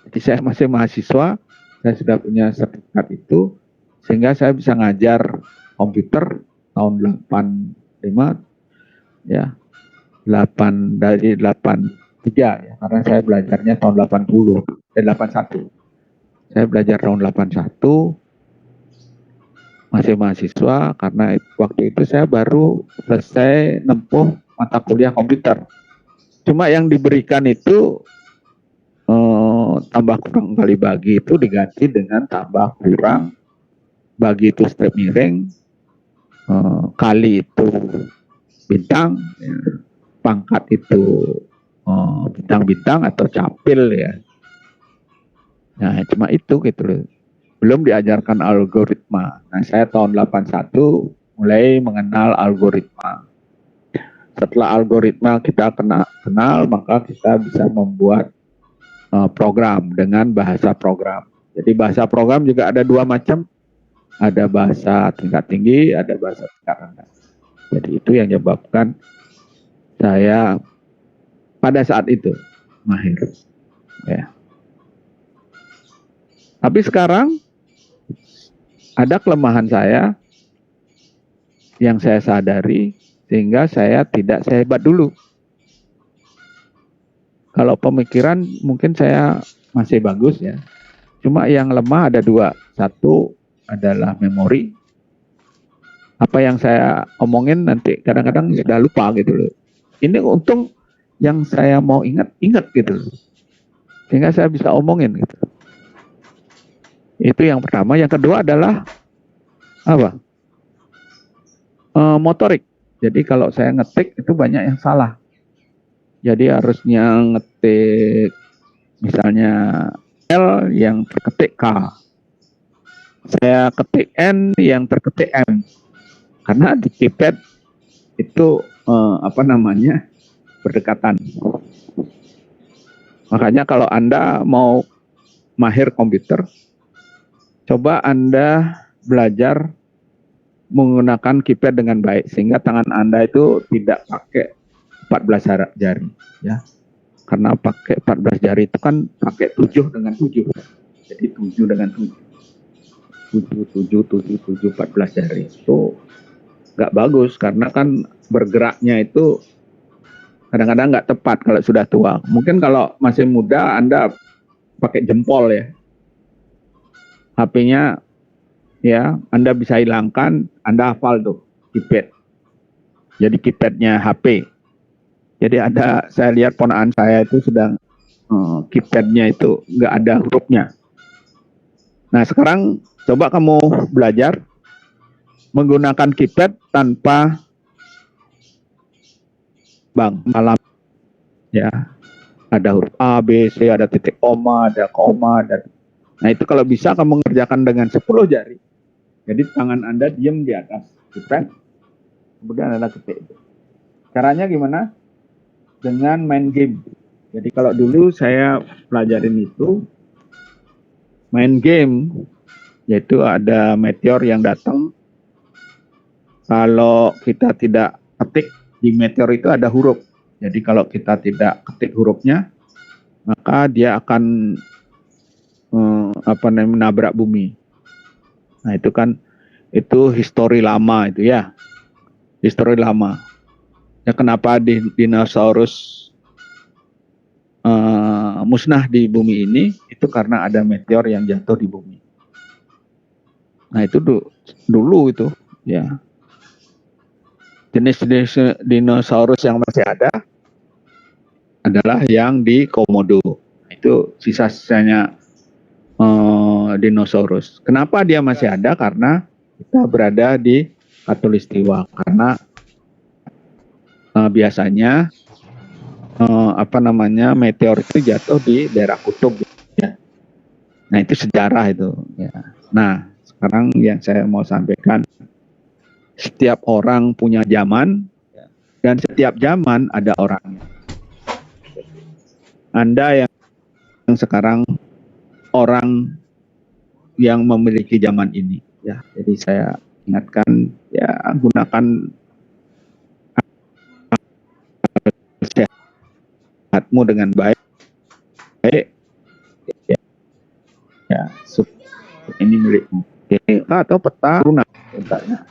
Jadi saya masih mahasiswa, saya sudah punya sertifikat itu, sehingga saya bisa ngajar komputer tahun 85, ya, 8 dari 83 ya, karena saya belajarnya tahun 80 dan 81. Saya belajar tahun 81, masih mahasiswa, karena waktu itu saya baru selesai nempuh mata kuliah komputer. Cuma yang diberikan itu tambah kurang kali bagi itu diganti dengan tambah kurang bagi itu strip miring, kali itu bintang, ya, pangkat itu bintang-bintang atau capil ya. Nah cuma itu gitu loh. Belum diajarkan algoritma. Nah saya tahun 81 mulai mengenal algoritma. Setelah algoritma kita kenal, maka kita bisa membuat program dengan bahasa program. Jadi bahasa program juga ada dua macam. Ada bahasa tingkat tinggi, ada bahasa tingkat rendah. Jadi itu yang menyebabkan saya pada saat itu mahir. Ya. Tapi sekarang ada kelemahan saya yang saya sadari, sehingga saya tidak sehebat dulu. Kalau pemikiran mungkin saya masih bagus ya. Cuma yang lemah ada dua. Satu adalah memori. Apa yang saya omongin nanti kadang-kadang sudah lupa gitu loh. Ini untung yang saya mau ingat gitu loh. Sehingga saya bisa omongin gitu. Itu yang pertama. Yang kedua adalah apa? Motorik. Jadi kalau saya ngetik itu banyak yang salah. Jadi harusnya ngetik misalnya L yang terketik K. Saya ketik N yang terketik M. Karena di keypad itu berdekatan. Makanya kalau Anda mau mahir komputer, coba Anda belajar menggunakan keypad dengan baik, sehingga tangan Anda itu tidak pakai 14 jari, ya. Karena pakai 14 jari itu kan pakai 7 dengan 7. Jadi 7 dengan 7. 7, 7, 7, 7, 14 jari. Itu nggak bagus karena kan bergeraknya itu kadang-kadang nggak tepat kalau sudah tua. Mungkin kalau masih muda Anda pakai jempol ya. HP-nya ya Anda bisa hilangkan, Anda hafal tuh keypad. Jadi keypadnya HP. Jadi saya lihat ponakan saya itu sedang keypadnya itu nggak ada hurufnya. Nah sekarang coba kamu belajar menggunakan keypad tanpa malam ya. Ada huruf A, B, C, ada titik koma, ada koma, nah itu kalau bisa kamu mengerjakan dengan 10 jari. Jadi tangan Anda diam di atas keypad, kemudian Anda ketik. Caranya gimana? Dengan main game. Jadi kalau dulu saya pelajarin itu main game, yaitu ada meteor yang datang. Kalau kita tidak ketik di meteor itu ada huruf. Jadi kalau kita tidak ketik hurufnya, maka dia akan menabrak bumi. Nah itu kan itu histori lama itu ya, histori lama. Ya kenapa dinosaurus musnah di bumi ini? Itu karena ada meteor yang jatuh di bumi. Nah itu dulu itu ya. Jenis-jenis dinosaurus yang masih ada adalah yang di Komodo. Itu sisa-sisanya dinosaurus. Kenapa dia masih ada? Karena kita berada di Khatulistiwa. Karena biasanya meteor itu jatuh di daerah kutub ya. Nah itu sejarah itu ya. Nah sekarang yang saya mau sampaikan, setiap orang punya zaman dan setiap zaman ada orangnya. Anda yang sekarang orang yang memiliki zaman ini ya. Jadi saya ingatkan ya, gunakan sehatmu dengan baik ya, ini milikmu. Oke, atau peta lunak petanya.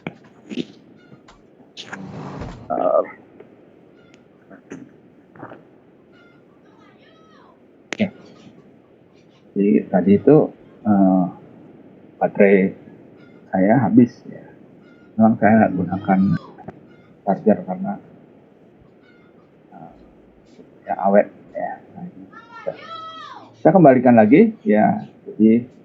Oke. Jadi tadi itu baterai saya habis ya. Memang saya gunakan charger karena ya awet ya. Saya kembalikan lagi ya. Jadi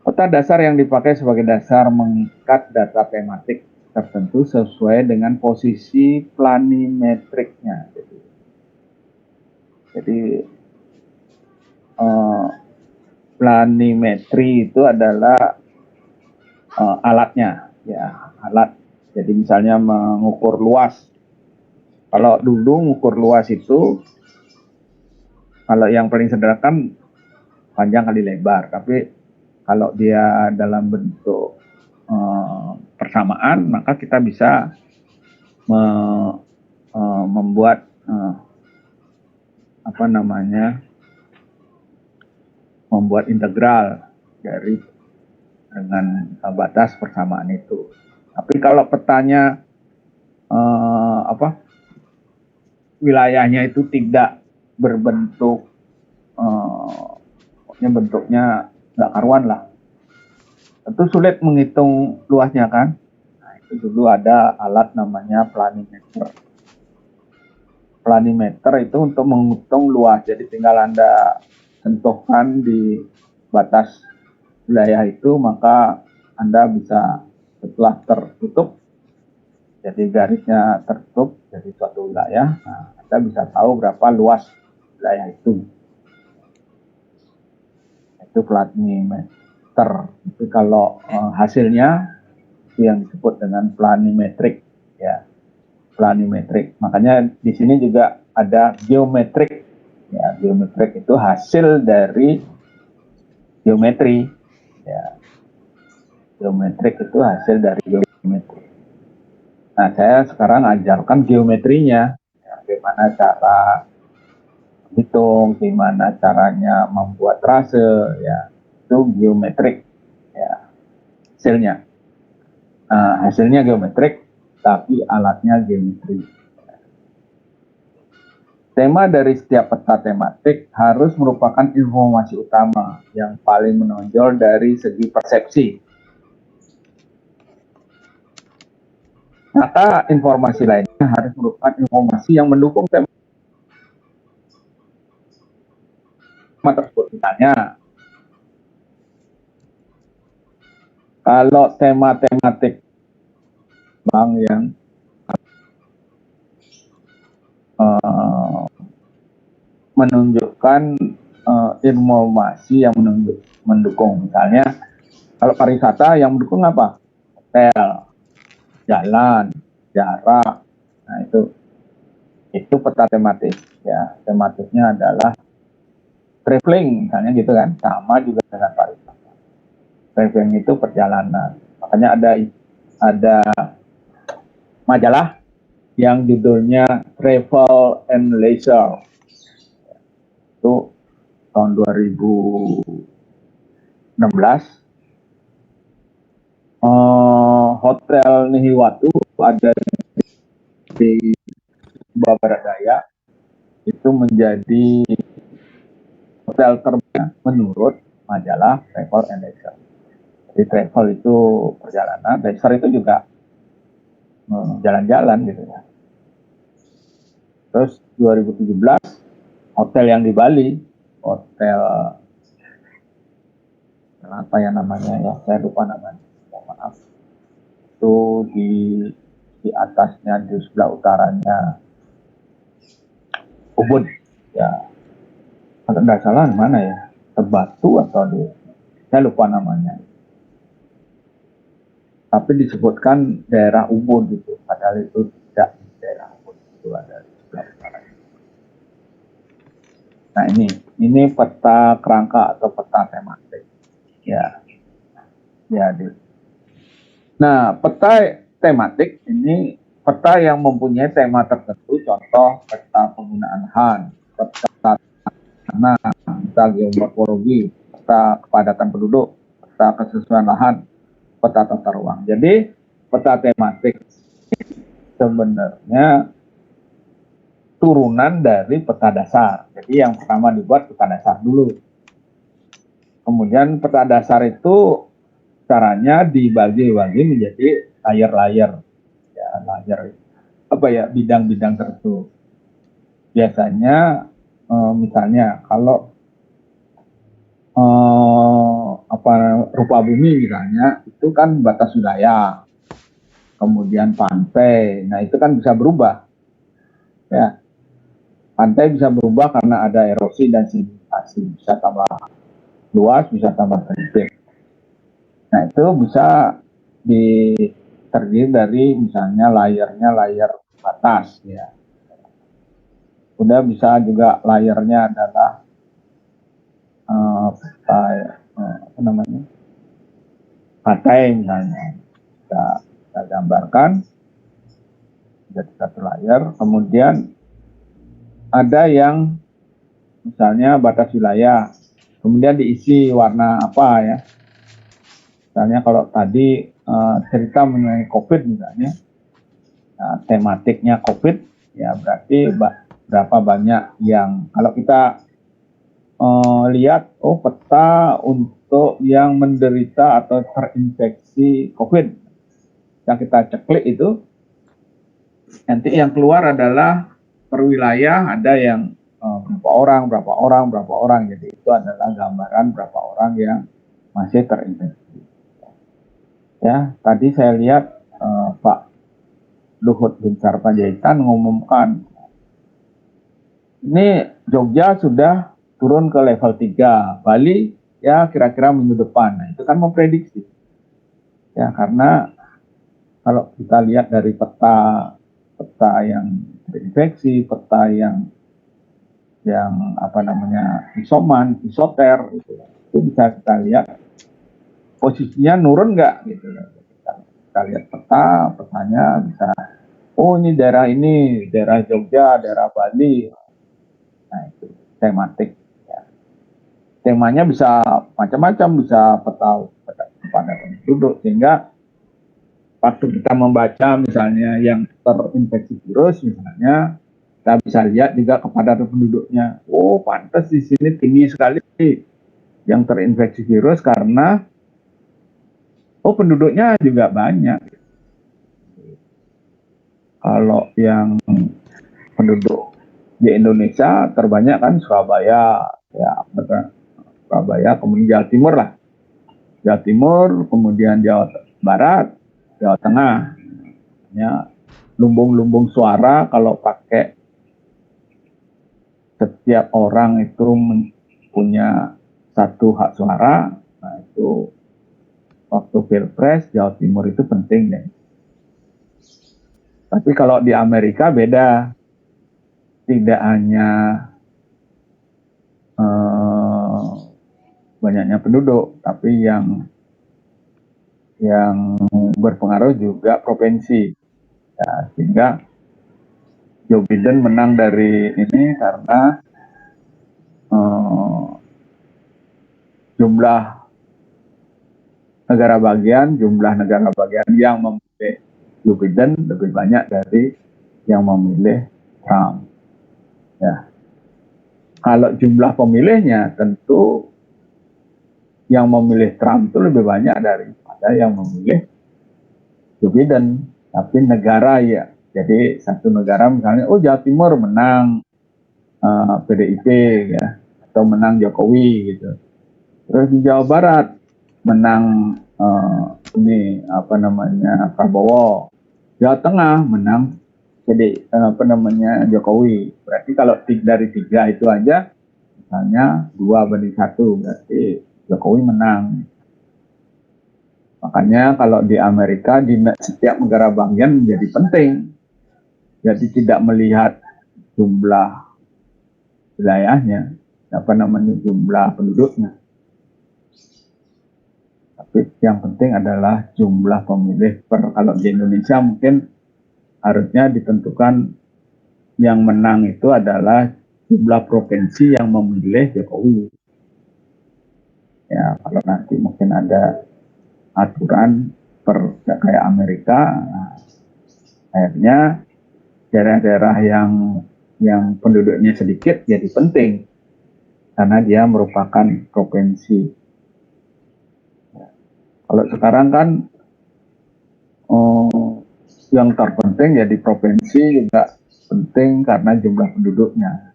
kota dasar yang dipakai sebagai dasar mengikat data tematik tertentu sesuai dengan posisi planimetriknya. Jadi planimetri itu adalah alatnya ya, alat. Jadi misalnya mengukur luas. Kalau dulu mengukur luas itu, kalau yang paling sederhana kan panjang kali lebar, tapi kalau dia dalam bentuk persamaan, maka kita bisa membuat membuat integral dari dengan batas persamaan itu. Tapi kalau petanya wilayahnya itu tidak berbentuk bentuknya nggak karuan lah, tentu sulit menghitung luasnya kan. Nah, itu dulu ada alat namanya planimeter. Planimeter itu untuk menghitung luas, jadi tinggal Anda sentuhkan di batas wilayah itu, maka Anda bisa setelah tertutup, jadi garisnya tertutup jadi suatu wilayah, nah, Anda bisa tahu berapa luas wilayah itu. Itu planimeter. Tapi kalau hasilnya itu yang disebut dengan planimetrik ya, planimetrik. Makanya di sini juga ada geometrik ya. Geometrik itu hasil dari geometri ya. Geometrik itu hasil dari geometri. Nah saya sekarang ajarkan geometrinya. bagaimana cara hitung, gimana caranya membuat trase, ya itu geometrik, ya hasilnya. Hasilnya geometrik, tapi alatnya geometri. Tema dari setiap peta tematik harus merupakan informasi utama yang paling menonjol dari segi persepsi. Maka informasi lainnya harus merupakan informasi yang mendukung tema tersebut. Misalnya, kalau tema tematik bank yang menunjukkan informasi yang mendukung. Misalnya, kalau pariwisata yang mendukung apa? Hotel, jalan, jarak. Nah, itu peta tematik. Ya, tematiknya adalah traveling, misalnya gitu kan. Sama juga dengan pariwisata. Traveling itu perjalanan. Makanya ada majalah yang judulnya Travel and Leisure. Itu tahun 2016. Hotel Nihiwatu ada di Barat Daya, itu menjadi hotel terbaik menurut majalah Travel and Leisure. Jadi travel itu perjalanan, leisure itu juga jalan-jalan gitu ya. Terus 2017 hotel yang di Bali, hotel apa ya namanya ya, saya lupa namanya, maaf. Itu di atasnya, di sebelah utaranya Ubud ya, kalau nggak salah di mana ya, Tebatu atau saya lupa namanya, tapi disebutkan daerah Ubud gitu, padahal itu tidak di daerah Ubud, itu ada di sebelah utara. Nah, ini peta kerangka atau peta tematik ya. Nah, peta tematik ini peta yang mempunyai tema tertentu, contoh peta penggunaan HAN, peta tanah, peta geomorfologi, peta kepadatan penduduk, peta kesesuaian lahan, peta tata ruang. Jadi peta tematik sebenarnya turunan dari peta dasar. Jadi yang pertama dibuat peta dasar dulu. Kemudian peta dasar itu caranya dibagi-bagi menjadi layer-layer. Ya, layer apa ya, bidang-bidang tertentu. Biasanya misalnya kalau rupa bumi misalnya, itu kan batas wilayah, kemudian pantai. Nah, itu kan bisa berubah. Ya, pantai bisa berubah karena ada erosi dan sedimentasi, bisa tambah luas, bisa tambah sempit. Nah, itu bisa terdiri dari misalnya layernya layer atas ya. Udah bisa juga layernya adalah apa namanya, pantai misalnya. Kita gambarkan jadi satu layer. Kemudian ada yang misalnya batas wilayah, kemudian diisi warna apa ya. Misalnya kalau tadi cerita mengenai COVID misalnya, tematiknya COVID, ya berarti berapa banyak yang, kalau kita lihat, peta untuk yang menderita atau terinfeksi COVID, yang kita ceklik itu, nanti yang keluar adalah per wilayah, ada yang berapa orang, jadi itu adalah gambaran berapa orang yang masih terinfeksi. Ya, tadi saya lihat Pak Luhut Binsar Panjaitan mengumumkan ini Jogja sudah turun ke level 3, Bali ya kira-kira minggu depan. Nah, itu kan memprediksi. Ya, karena kalau kita lihat dari peta yang terinfeksi, peta yang apa namanya, isoman, isoter, itu bisa kita lihat posisinya nurun nggak gitu. Kita lihat petanya bisa oh ini daerah Jogja, daerah Bali. Nah itu tematik. Ya. Temanya bisa macam-macam, bisa peta kepadatan penduduk, sehingga waktu kita membaca misalnya yang terinfeksi virus misalnya, kita bisa lihat juga kepadatan penduduknya. Oh pantas di sini tinggi sekali yang terinfeksi virus karena oh penduduknya juga banyak. Kalau yang penduduk di Indonesia terbanyak kan Surabaya, ya Surabaya, kemudian Jawa Timur lah, Jawa Timur, kemudian Jawa Barat, Jawa Tengah. Ya, lumbung-lumbung suara kalau pakai setiap orang itu punya satu hak suara, nah itu waktu pilpres Jawa Timur itu penting deh. Tapi kalau di Amerika beda, tidak hanya banyaknya penduduk, tapi yang berpengaruh juga provinsi. Ya, sehingga Joe Biden menang dari ini karena jumlah negara bagian yang memilih Joe Biden lebih banyak dari yang memilih Trump. Ya. Kalau jumlah pemilihnya tentu yang memilih Trump itu lebih banyak daripada yang memilih Joe Biden. Tapi negara ya, jadi satu negara misalnya, oh Jawa Timur menang PDIP ya, atau menang Jokowi gitu. Terus di Jawa Barat menang ini apa namanya Prabowo. Jawa Tengah menang Jokowi. Berarti kalau dari 3 itu aja, misalnya 2-1, berarti Jokowi menang. Makanya kalau di Amerika di setiap negara bagian menjadi penting. Jadi tidak melihat jumlah wilayahnya, jumlah penduduknya. Tapi yang penting adalah jumlah pemilih. Kalau di Indonesia mungkin harusnya ditentukan yang menang itu adalah jumlah provinsi yang memilih Jokowi. Ya, kalau nanti mungkin ada aturan kayak Amerika, nah, akhirnya daerah-daerah yang penduduknya sedikit jadi penting karena dia merupakan provinsi. Kalau sekarang kan yang terpenting jadi provinsi juga penting karena jumlah penduduknya.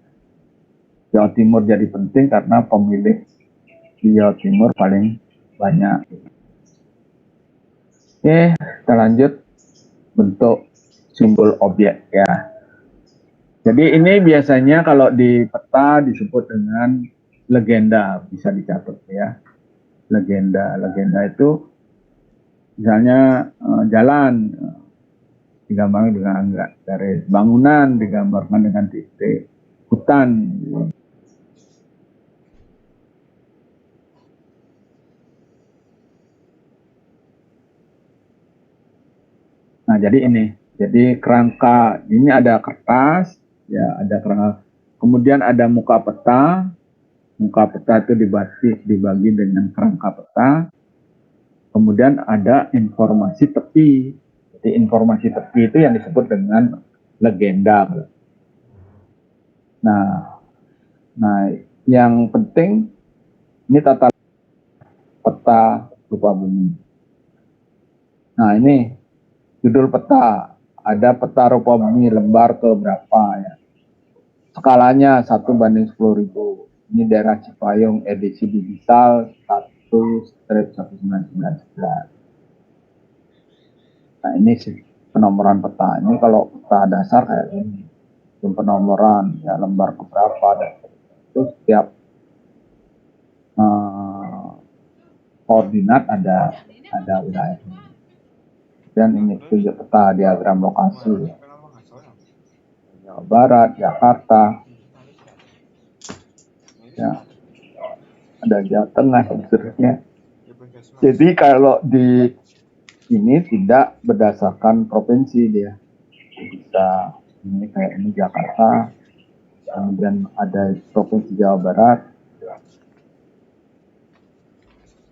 Jawa Timur jadi penting karena pemilih di Jawa Timur paling banyak. Oke, kita lanjut bentuk simbol objek ya. Jadi ini biasanya kalau di peta disebut dengan legenda, bisa dicatat ya. Legenda itu misalnya jalan digambarkan dengan garis, bangunan digambarkan dengan titik, hutan. Nah, jadi kerangka ini ada kertas, ya ada kerangka. Kemudian ada muka peta itu dibagi dengan kerangka peta. Kemudian ada informasi tepi. Jadi informasi tepi itu yang disebut dengan legenda. Nah, yang penting ini tata peta rupa bumi. Nah, ini judul peta. Ada peta rupa bumi lembar ke berapa ya. Skalanya 1:10.000. Ini daerah Cipayung edisi digital 1/1911. Nah, ini sih penomoran peta. Ini kalau peta dasar kayak ini. Penomoran ya lembar ke berapa dan itu setiap koordinat ada wilayah. Dan ini tunjuk peta diagram lokasi. Jawa Barat, Jakarta, ya, ada Jawa Tengah dan seterusnya. Jadi kalau di ini tidak berdasarkan provinsi dia, bisa ini kayak ini Jakarta, kemudian ada Provinsi Jawa Barat.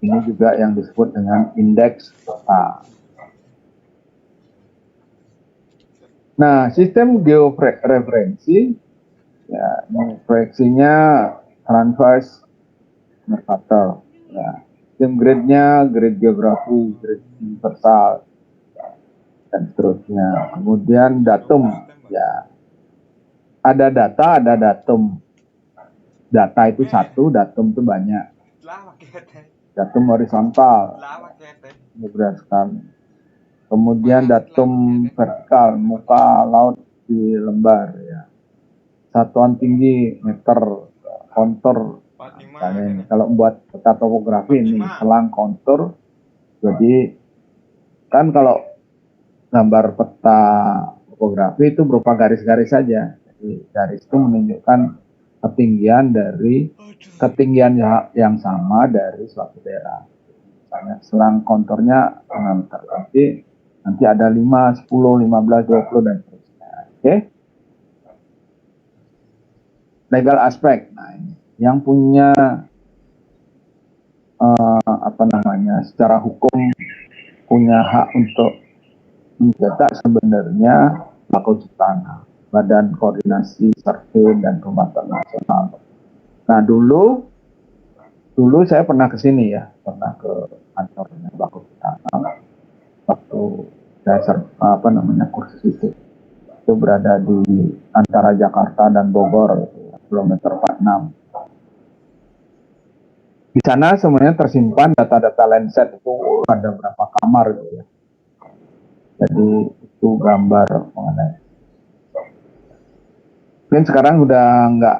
Ini juga yang disebut dengan indeks kota. Nah, sistem georeferensi, ya, ini proyeksinya transverse Mercator. Ya, sistem grid-nya grid geografi, grid universal, dan seterusnya. Kemudian datum, ya, ada data, ada datum. Data itu satu, datum itu banyak. Datum horizontal, berdasarkan. Kemudian datum vertikal, muka laut di lembar, ya. Satuan tinggi meter, kontur. Misalnya ini, kalau buat peta topografi ini selang kontur. Jadi kan kalau gambar peta topografi itu berupa garis-garis saja. Jadi garis itu menunjukkan ketinggian dari ketinggian yang sama dari suatu daerah. Misalnya selang konturnya 6 meter. Nanti ada 5, 10, 15, 20 dan seterusnya. Oke. Legal aspek. Nah, ini yang punya secara hukum punya hak untuk mencetak sebenarnya Bakus Tanah, Badan Koordinasi Survei dan Pemetaan Nasional. Nah, dulu saya pernah ke sini ya, pernah ke kantornya Bakus Tanah waktu saya kursus itu berada di antara Jakarta dan Bogor, kilometer 46. Di sana semuanya tersimpan data-data Landsat, itu ada berapa kamar gitu ya. Jadi itu gambar mengenai. Mungkin sekarang udah nggak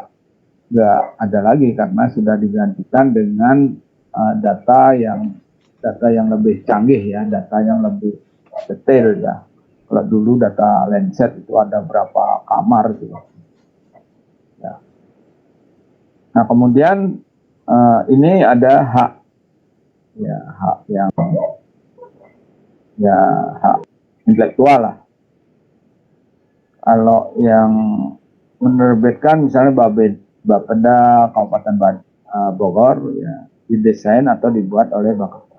ada lagi karena sudah digantikan dengan data yang lebih canggih ya, data yang lebih detail ya. Kalau dulu data Landsat itu ada berapa kamar gitu. Ya. Nah, kemudian ini ada hak hak intelektual lah. Kalau yang menerbitkan misalnya Bapeda Kabupaten Bogor, ya, didesain atau dibuat oleh Bakus.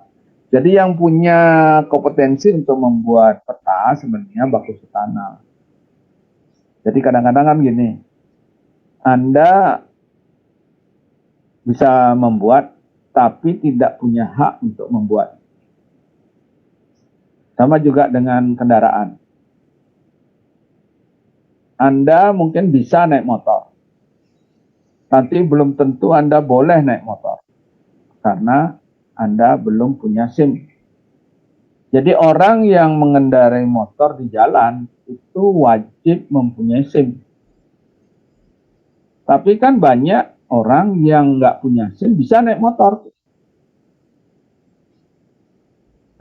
Jadi yang punya kompetensi untuk membuat peta sebenarnya Bakus Tanah. Jadi kadang-kadang kan gini, Anda bisa membuat tapi tidak punya hak untuk membuat. Sama juga dengan kendaraan. Anda mungkin bisa naik motor, tapi belum tentu Anda boleh naik motor karena Anda belum punya SIM. Jadi orang yang mengendarai motor di jalan itu wajib mempunyai SIM. Tapi kan banyak orang yang nggak punya SIM bisa naik motor.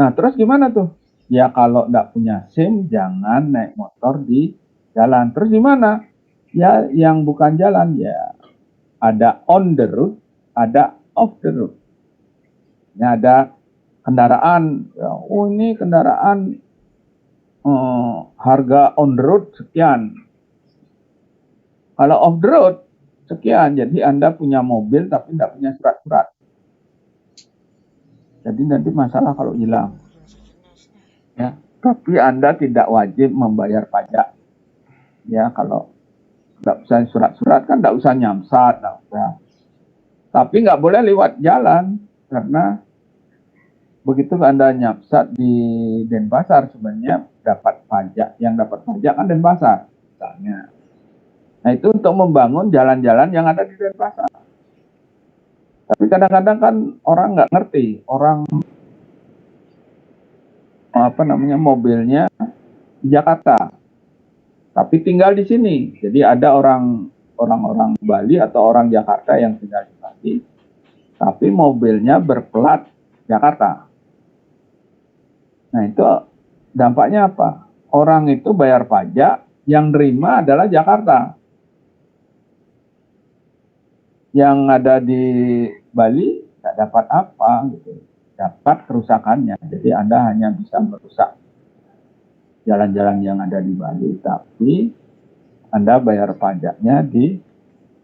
Nah, terus gimana tuh? Ya kalau nggak punya SIM jangan naik motor di jalan. Terus gimana? Ya yang bukan jalan, ya ada on the road, ada off the road. Ini ada kendaraan, ya, oh ini kendaraan harga on the road sekian. Kalau off the road sekian, jadi Anda punya mobil tapi tidak punya surat-surat. Jadi nanti masalah kalau hilang. Ya, tapi Anda tidak wajib membayar pajak. Ya, kalau tidak usah surat-surat kan tidak usah nyamsat, tidak usah. Tapi nggak boleh lewat jalan karena begitu Anda nyamsat di Denpasar sebenarnya dapat pajak, yang dapat pajak kan Denpasar misalnya. Nah itu untuk membangun jalan-jalan yang ada di Denpasar. Tapi kadang-kadang kan orang nggak ngerti, orang mobilnya di Jakarta, tapi tinggal di sini. Jadi ada orang-orang Bali atau orang Jakarta yang tinggal di Bali, tapi mobilnya berplat Jakarta. Nah itu dampaknya apa? Orang itu bayar pajak, yang nerima adalah Jakarta. Yang ada di Bali tidak dapat apa gitu. Dapat kerusakannya. Jadi Anda hanya bisa merusak jalan-jalan yang ada di Bali, tapi Anda bayar pajaknya di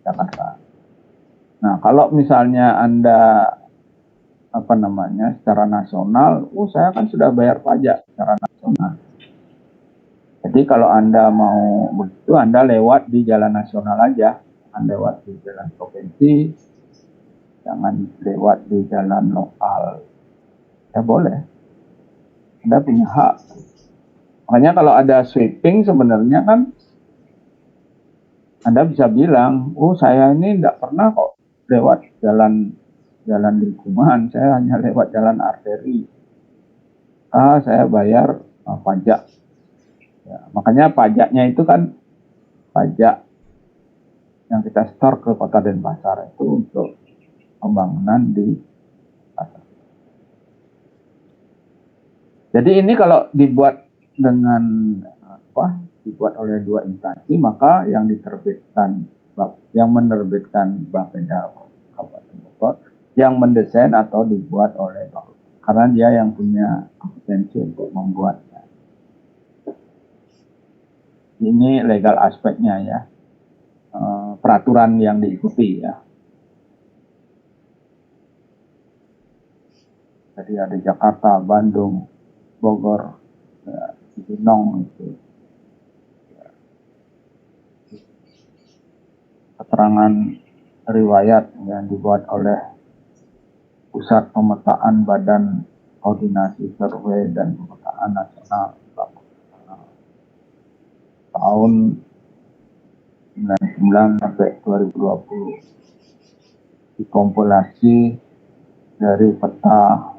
Jakarta. Nah, kalau misalnya Anda secara nasional, saya kan sudah bayar pajak secara nasional. Jadi kalau Anda mau begitu, Anda lewat di jalan nasional aja, Anda lewat di jalan provinsi, jangan lewat di jalan lokal. Ya boleh, Anda punya hak. Makanya kalau ada sweeping sebenarnya kan Anda bisa bilang, saya ini tidak pernah kok lewat jalan lingkungan, saya hanya lewat jalan arteri. Saya bayar pajak. Ya, makanya pajaknya itu kan pajak yang kita store ke Kota Denpasar itu untuk pembangunan di pasar. Jadi ini kalau dibuat dengan dibuat oleh dua instansi, maka yang menerbitkan Bapeda Kabupaten Bogor, yang mendesain atau dibuat oleh Bapeda, karena dia yang punya kompetensi untuk membuatnya. Ini legal aspeknya ya, peraturan yang diikuti ya. Jadi ada Jakarta, Bandung, Bogor, Cibinong itu. Keterangan riwayat yang dibuat oleh Pusat Pemetaan Badan Koordinasi Survei dan Pemetaan Nasional tahun 99 sampai 2020, dikompilasi dari peta.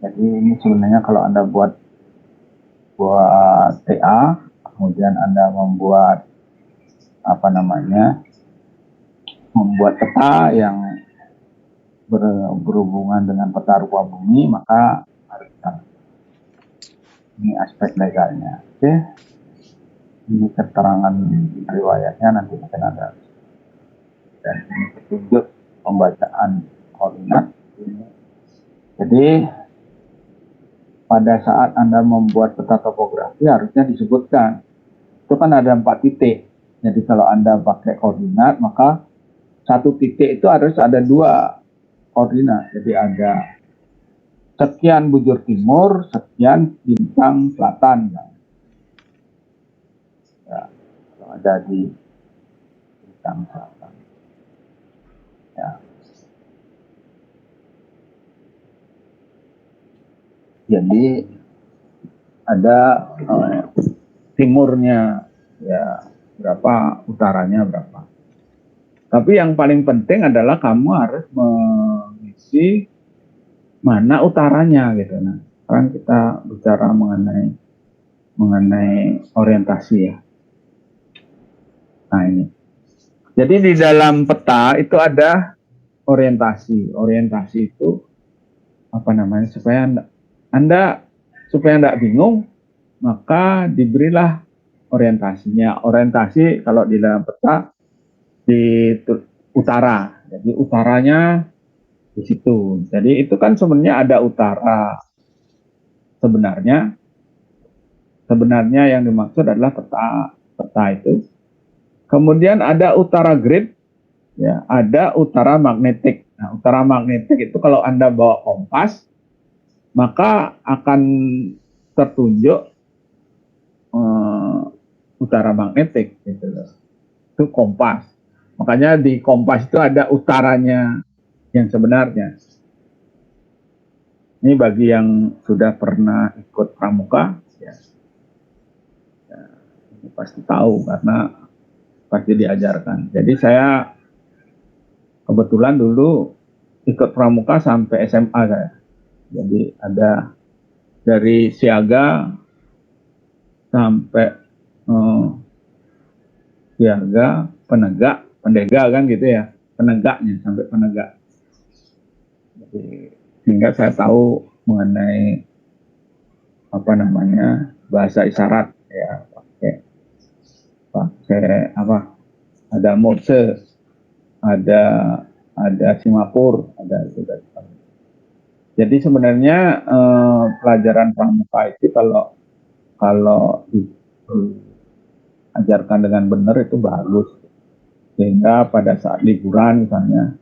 Jadi ini sebenarnya kalau Anda buat TA, kemudian Anda membuat membuat peta yang berhubungan dengan peta rupa bumi, maka harus ini aspek legalnya. Oke. Ini keterangan riwayatnya, nanti mungkin ada dan ini petunjuk pembacaan koordinat. Jadi pada saat Anda membuat peta topografi harusnya disebutkan itu kan ada 4 titik. Jadi kalau Anda pakai koordinat, maka satu titik itu harus ada 2 koordinat. Jadi ada sekian bujur timur, sekian bintang selatan. Ya, kalau ada di bintang selatan. Ya. Jadi ada timurnya ya berapa, utaranya berapa. Tapi yang paling penting adalah kamu harus mengisi mana utaranya gitu. Nah, sekarang kita bicara mengenai orientasi ya. Nah ini. Jadi di dalam peta itu ada orientasi. Orientasi itu supaya Anda tidak bingung, maka diberilah orientasinya. Orientasi kalau di dalam peta di utara. Jadi utaranya di situ. Jadi itu kan sebenarnya ada utara. Sebenarnya yang dimaksud adalah peta itu. Kemudian ada utara grid, ya, ada utara magnetik. Nah, utara magnetik itu kalau Anda bawa kompas, maka akan tertunjuk utara magnetik gitu loh. Itu kompas. Makanya di kompas itu ada utaranya yang sebenarnya. Ini bagi yang sudah pernah ikut pramuka, ya ini pasti tahu karena pasti diajarkan. Jadi saya kebetulan dulu ikut pramuka sampai SMA saya. Jadi ada dari siaga sampai siaga, pendega kan gitu ya, penegaknya sampai penegak. Jadi sehingga saya tahu mengenai bahasa isyarat ya, pakai ada Morse, ada Singapura, ada itu. Jadi sebenarnya pelajaran pramuka itu kalau kalau diajarkan dengan benar itu bagus. Sehingga pada saat liburan misalnya,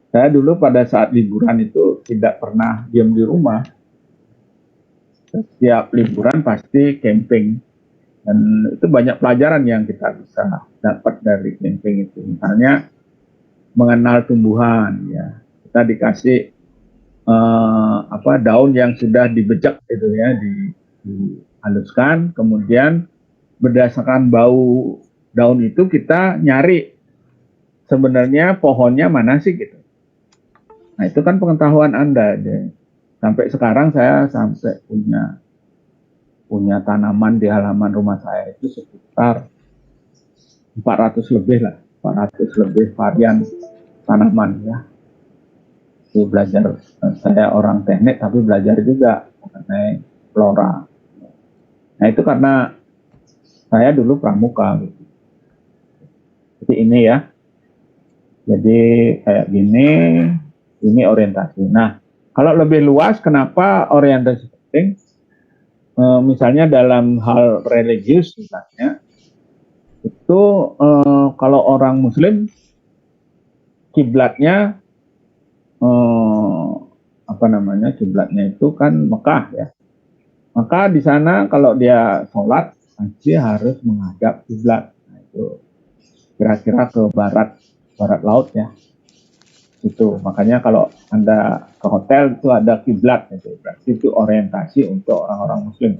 saya dulu pada saat liburan itu tidak pernah diam di rumah. Setiap liburan pasti camping. Dan itu banyak pelajaran yang kita bisa dapat dari camping itu. Misalnya mengenal tumbuhan, ya. Kita dikasih daun yang sudah dibejek itu ya, dihaluskan, kemudian berdasarkan bau daun itu kita nyari sebenarnya pohonnya mana sih gitu. Nah itu kan pengetahuan Anda. Sampai sekarang saya sampai punya tanaman di halaman rumah saya itu sekitar 400 lebih lah, 400 lebih varian tanaman ya. Itu belajar, saya orang teknik tapi belajar juga mengenai flora. Nah itu karena saya dulu pramuka gitu. Jadi ini ya. Jadi kayak gini, ini orientasi. Nah, kalau lebih luas kenapa orientasi penting? Misalnya dalam hal religius misalnya, itu kalau orang Muslim kiblatnya kiblatnya itu kan Mekah ya. Maka di sana kalau dia sholat pasti harus menghadap kiblat. Nah, itu kira-kira ke barat laut ya. Itu makanya kalau Anda ke hotel itu ada kiblat gitu. Berarti itu orientasi untuk orang-orang Muslim.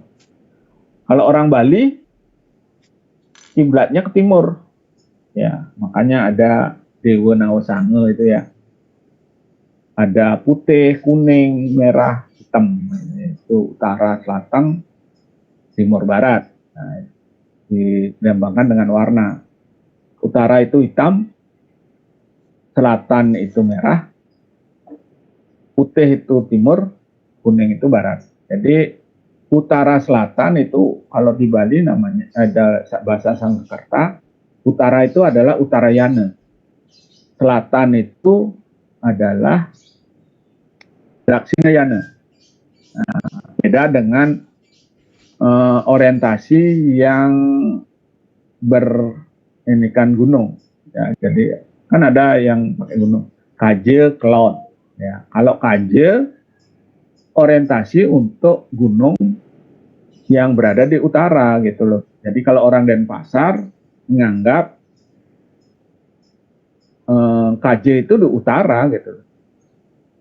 Kalau orang Bali kiblatnya ke timur. Ya, makanya ada Dewa Nawasange itu ya. Ada putih, kuning, merah, hitam. Itu utara, selatan, timur, barat. Nah, dilambangkan dengan warna. Utara itu hitam, selatan itu merah, putih itu timur, kuning itu barat. Jadi utara selatan itu kalau di Bali namanya ada bahasa Sangsekerta, utara itu adalah Uttarayana. Selatan itu adalah Dakshinayana. Nah, beda dengan orientasi yang berinikan gunung. Ya, jadi kan ada yang pakai gunung. KJ Cloud. Ya, kalau KJ orientasi untuk gunung yang berada di utara gitu loh. Jadi kalau orang Denpasar menganggap KJ itu di utara gitu.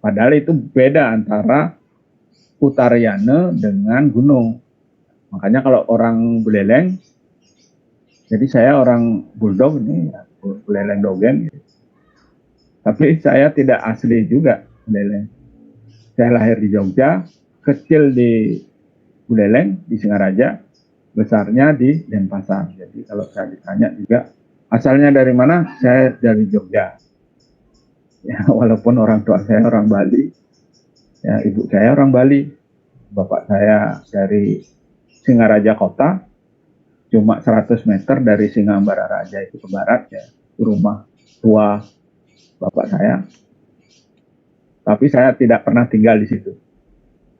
Padahal itu beda antara Uttarayana dengan gunung. Makanya kalau orang Buleleng, jadi saya orang Bulldog ini, ya, Buleleng Dogen. Gitu. Tapi saya tidak asli juga Buleleng. Saya lahir di Jogja, kecil di Buleleng, di Singaraja, besarnya di Denpasar. Jadi kalau saya ditanya juga, asalnya dari mana? Saya dari Jogja. Ya, walaupun orang tua saya orang Bali, ya, ibu saya orang Bali, bapak saya dari Singaraja kota, cuma 100 meter dari Singambara Raja itu ke barat ya, itu rumah tua bapak saya. Tapi saya tidak pernah tinggal di situ.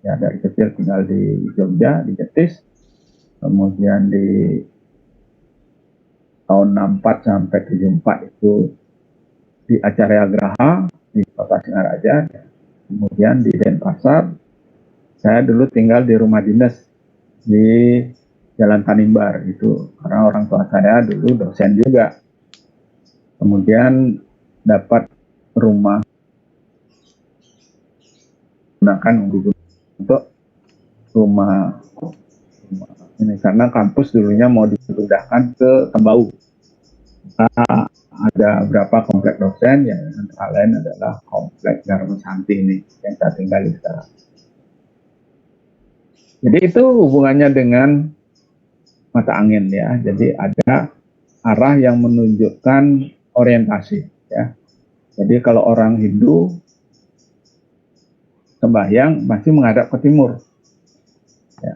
Ya dari kecil tinggal di Jogja, di Jetis, kemudian di tahun 64 sampai 74 itu di Acarya Graha di kota Singaraja, kemudian di Denpasar. Saya dulu tinggal di rumah dinas di Jalan Tanimbar itu karena orang tua saya dulu dosen juga. Kemudian dapat rumah gunakan untuk rumah ini karena kampus dulunya mau dipindahkan ke Tembau. Nah, ada berapa komplek dosen yang antara lain adalah komplek Dharma Santi ini yang saya tinggali sekarang. Jadi itu hubungannya dengan mata angin ya. Jadi ada arah yang menunjukkan orientasi ya. Jadi kalau orang Hindu sembahyang masih menghadap ke timur. Ya.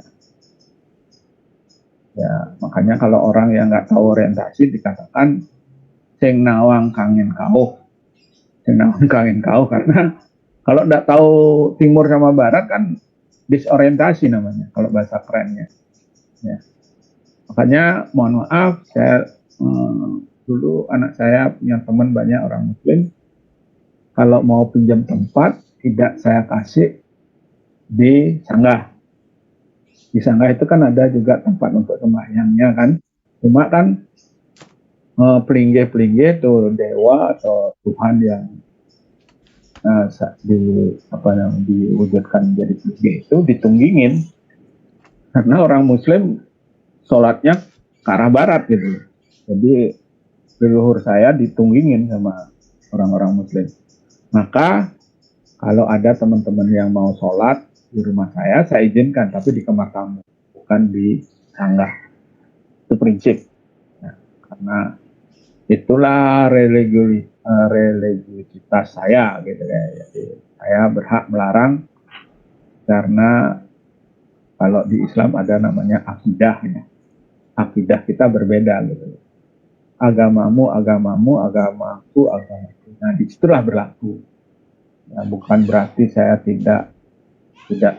Ya, makanya kalau orang yang nggak tahu orientasi dikatakan sing nawang kangen kau. Sing nawang kangen kau karena kalau nggak tahu timur sama barat kan disorientasi namanya kalau bahasa kerennya. Ya. Makanya mohon maaf, saya dulu anak saya punya teman banyak orang Muslim, kalau mau pinjam tempat tidak saya kasih di sanggah. Di sanggah itu kan ada juga tempat untuk sembahyangnya kan. Cuma kan pelinggih-pelinggih itu dewa atau Tuhan yang diwujudkan menjadi pelinggih itu ditunggingin karena orang Muslim sholatnya ke arah barat gitu. Jadi leluhur saya ditunggingin sama orang-orang Muslim. Maka kalau ada teman-teman yang mau sholat di rumah saya izinkan, tapi di kamar tamu, bukan di sanggah. Itu prinsip. Nah, karena itulah religiositas saya gitu ya. Jadi saya berhak melarang karena kalau di Islam ada namanya akidah ya. Akidah kita berbeda gitu. Agamamu, agamaku. Nah, disitulah berlaku. Ya, bukan berarti saya tidak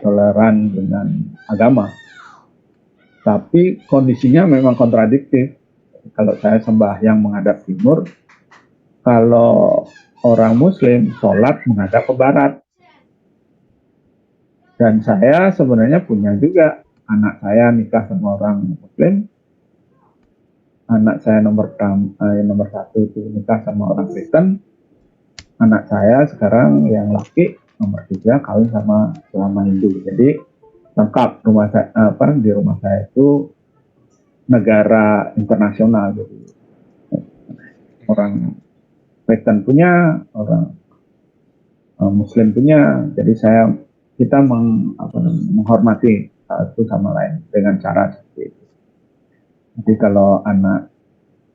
toleran dengan agama. Tapi kondisinya memang kontradiktif. Kalau saya sembahyang menghadap timur, kalau orang Muslim sholat menghadap ke barat. Dan saya sebenarnya punya juga anak saya nikah sama orang Muslim. Anak saya nomor satu itu nikah sama orang Kristen. Anak saya sekarang yang laki nomor 3 kawin sama Hindu. Jadi lengkap di rumah saya itu negara internasional. Jadi orang Kristen punya, orang Muslim punya. Jadi kita menghormati satu sama lain dengan cara seperti itu. Jadi kalau anak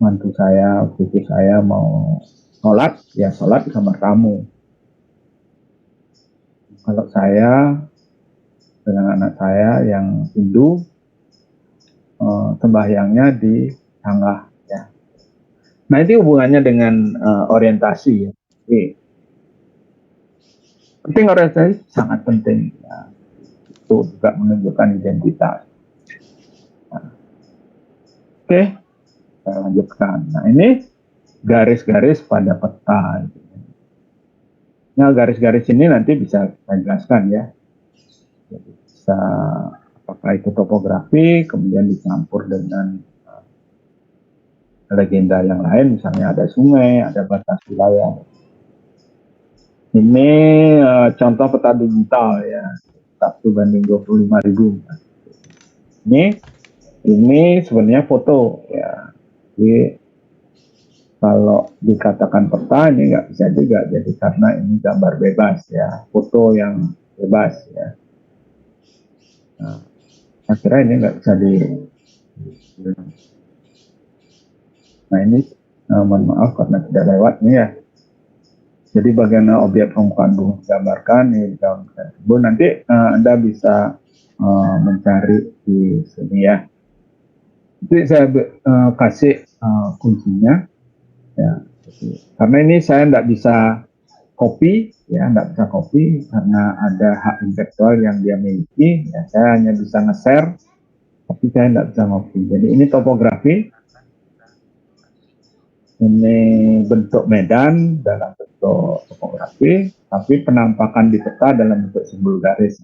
mantu saya, cucu saya mau sholat, ya sholat di kamar tamu. Kalau saya dengan anak saya yang Hindu, sembahyangnya di sanggah. Ya. Nah itu hubungannya dengan orientasi. Ya. Jadi, penting orientasi sangat penting. Ya. Itu juga menunjukkan identitas. Nah, oke, saya lanjutkan. Nah ini garis-garis pada peta. Nah garis-garis ini nanti bisa saya jelaskan ya. Jadi bisa apakah itu topografi, kemudian dicampur dengan legenda yang lain, misalnya ada sungai, ada batas wilayah. Ini contoh peta digital ya, 1:25.000. Ini sebenarnya foto ya. Jadi kalau dikatakan peta ini nggak bisa juga, jadi karena ini gambar bebas ya, foto yang bebas ya. Nah, saya kira ini nggak bisa Nah ini mohon maaf karena tidak lewat nih ya. Jadi bagian objek permukaan bumi digambarkan nih di dalam tersebut. Nanti Anda bisa mencari di sini ya. Jadi saya kasih kuncinya ya. Karena ini saya tidak bisa copy ya, tidak bisa copy karena ada hak intelektual yang dia miliki. Ya, saya hanya bisa nge-share, tapi saya tidak bisa copy. Jadi ini topografi. Ini bentuk medan dalam bentuk topografi, tapi penampakan di peta dalam bentuk simbol garis.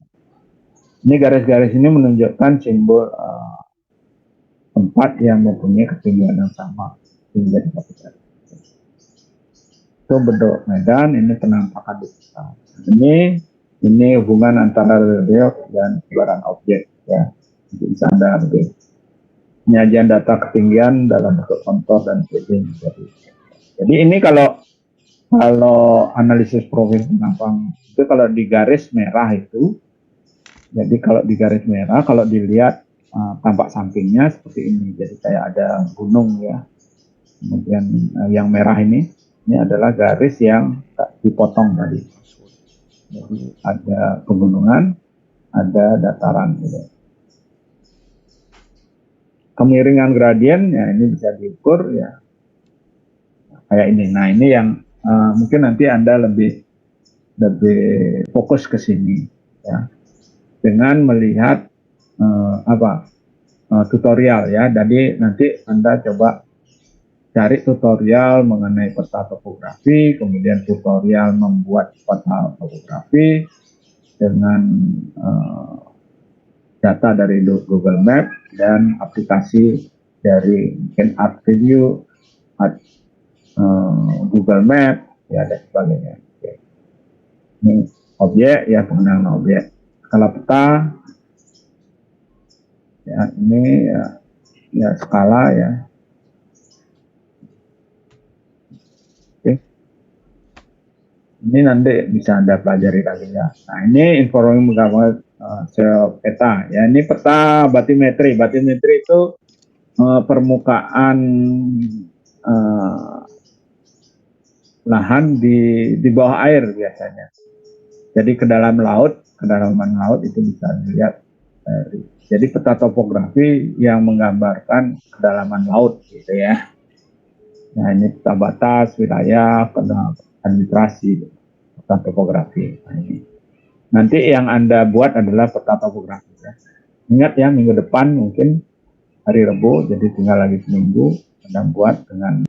Ini garis-garis ini menunjukkan simbol tempat yang mempunyai ketinggian yang sama. Itu bentuk medan, ini penampakan di peta. Ini hubungan antara relief dan sebaran objek ya. Bisa Anda ambil. Penyajian data ketinggian dalam bentuk kontur dan shading. Jadi ini kalau analisis profil penampang itu kalau di garis merah itu, jadi kalau di garis merah kalau dilihat tampak sampingnya seperti ini. Jadi kayak ada gunung ya. Kemudian yang merah ini adalah garis yang dipotong tadi. Jadi ada pegunungan, ada dataran gitu. Kemiringan gradien ya ini bisa diukur ya kayak ini. Nah ini yang mungkin nanti Anda lebih fokus ke sini ya. dengan melihat tutorial ya. Jadi nanti Anda coba cari tutorial mengenai peta topografi, kemudian tutorial membuat peta topografi dengan data dari Google Map dan aplikasi dari mungkin ArcView, Google Map, ya dan sebagainya. Oke. Ini objek ya, pengenal objek. Skala peta, ya ini ya skala ya. Oke. Ini nanti bisa Anda pelajari lagi ya. Nah ini informasi menggambar sel peta. Ya ini peta batimetri. Batimetri itu permukaan lahan di bawah air biasanya. Jadi kedalaman laut itu bisa dilihat. Jadi peta topografi yang menggambarkan kedalaman laut gitu ya. Nah ini peta batas wilayah, administrasi, peta topografi. Nah, ini. Nanti yang Anda buat adalah peta topografi. Ya. Ingat ya minggu depan mungkin hari Rabu, jadi tinggal lagi seminggu Anda buat dengan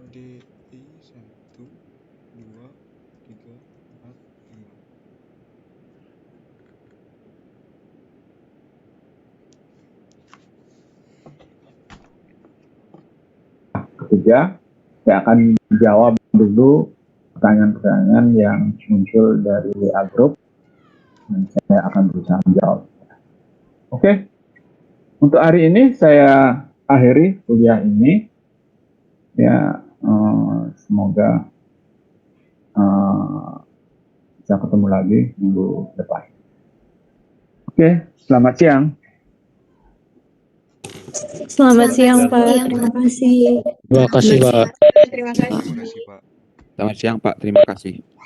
EDI 1, 2, 3, 4, 5. ketiga, saya akan jawab dulu pertanyaan-pertanyaan yang muncul dari WA Group dan saya akan berusaha menjawab. Oke, untuk hari ini saya akhiri kuliah ini. Ya, semoga bisa ketemu lagi minggu depan. Oke, selamat siang. Selamat siang, Pak. Terima kasih. Terima kasih, Pak. Terima kasih, Pak. Selamat siang Pak, terima kasih.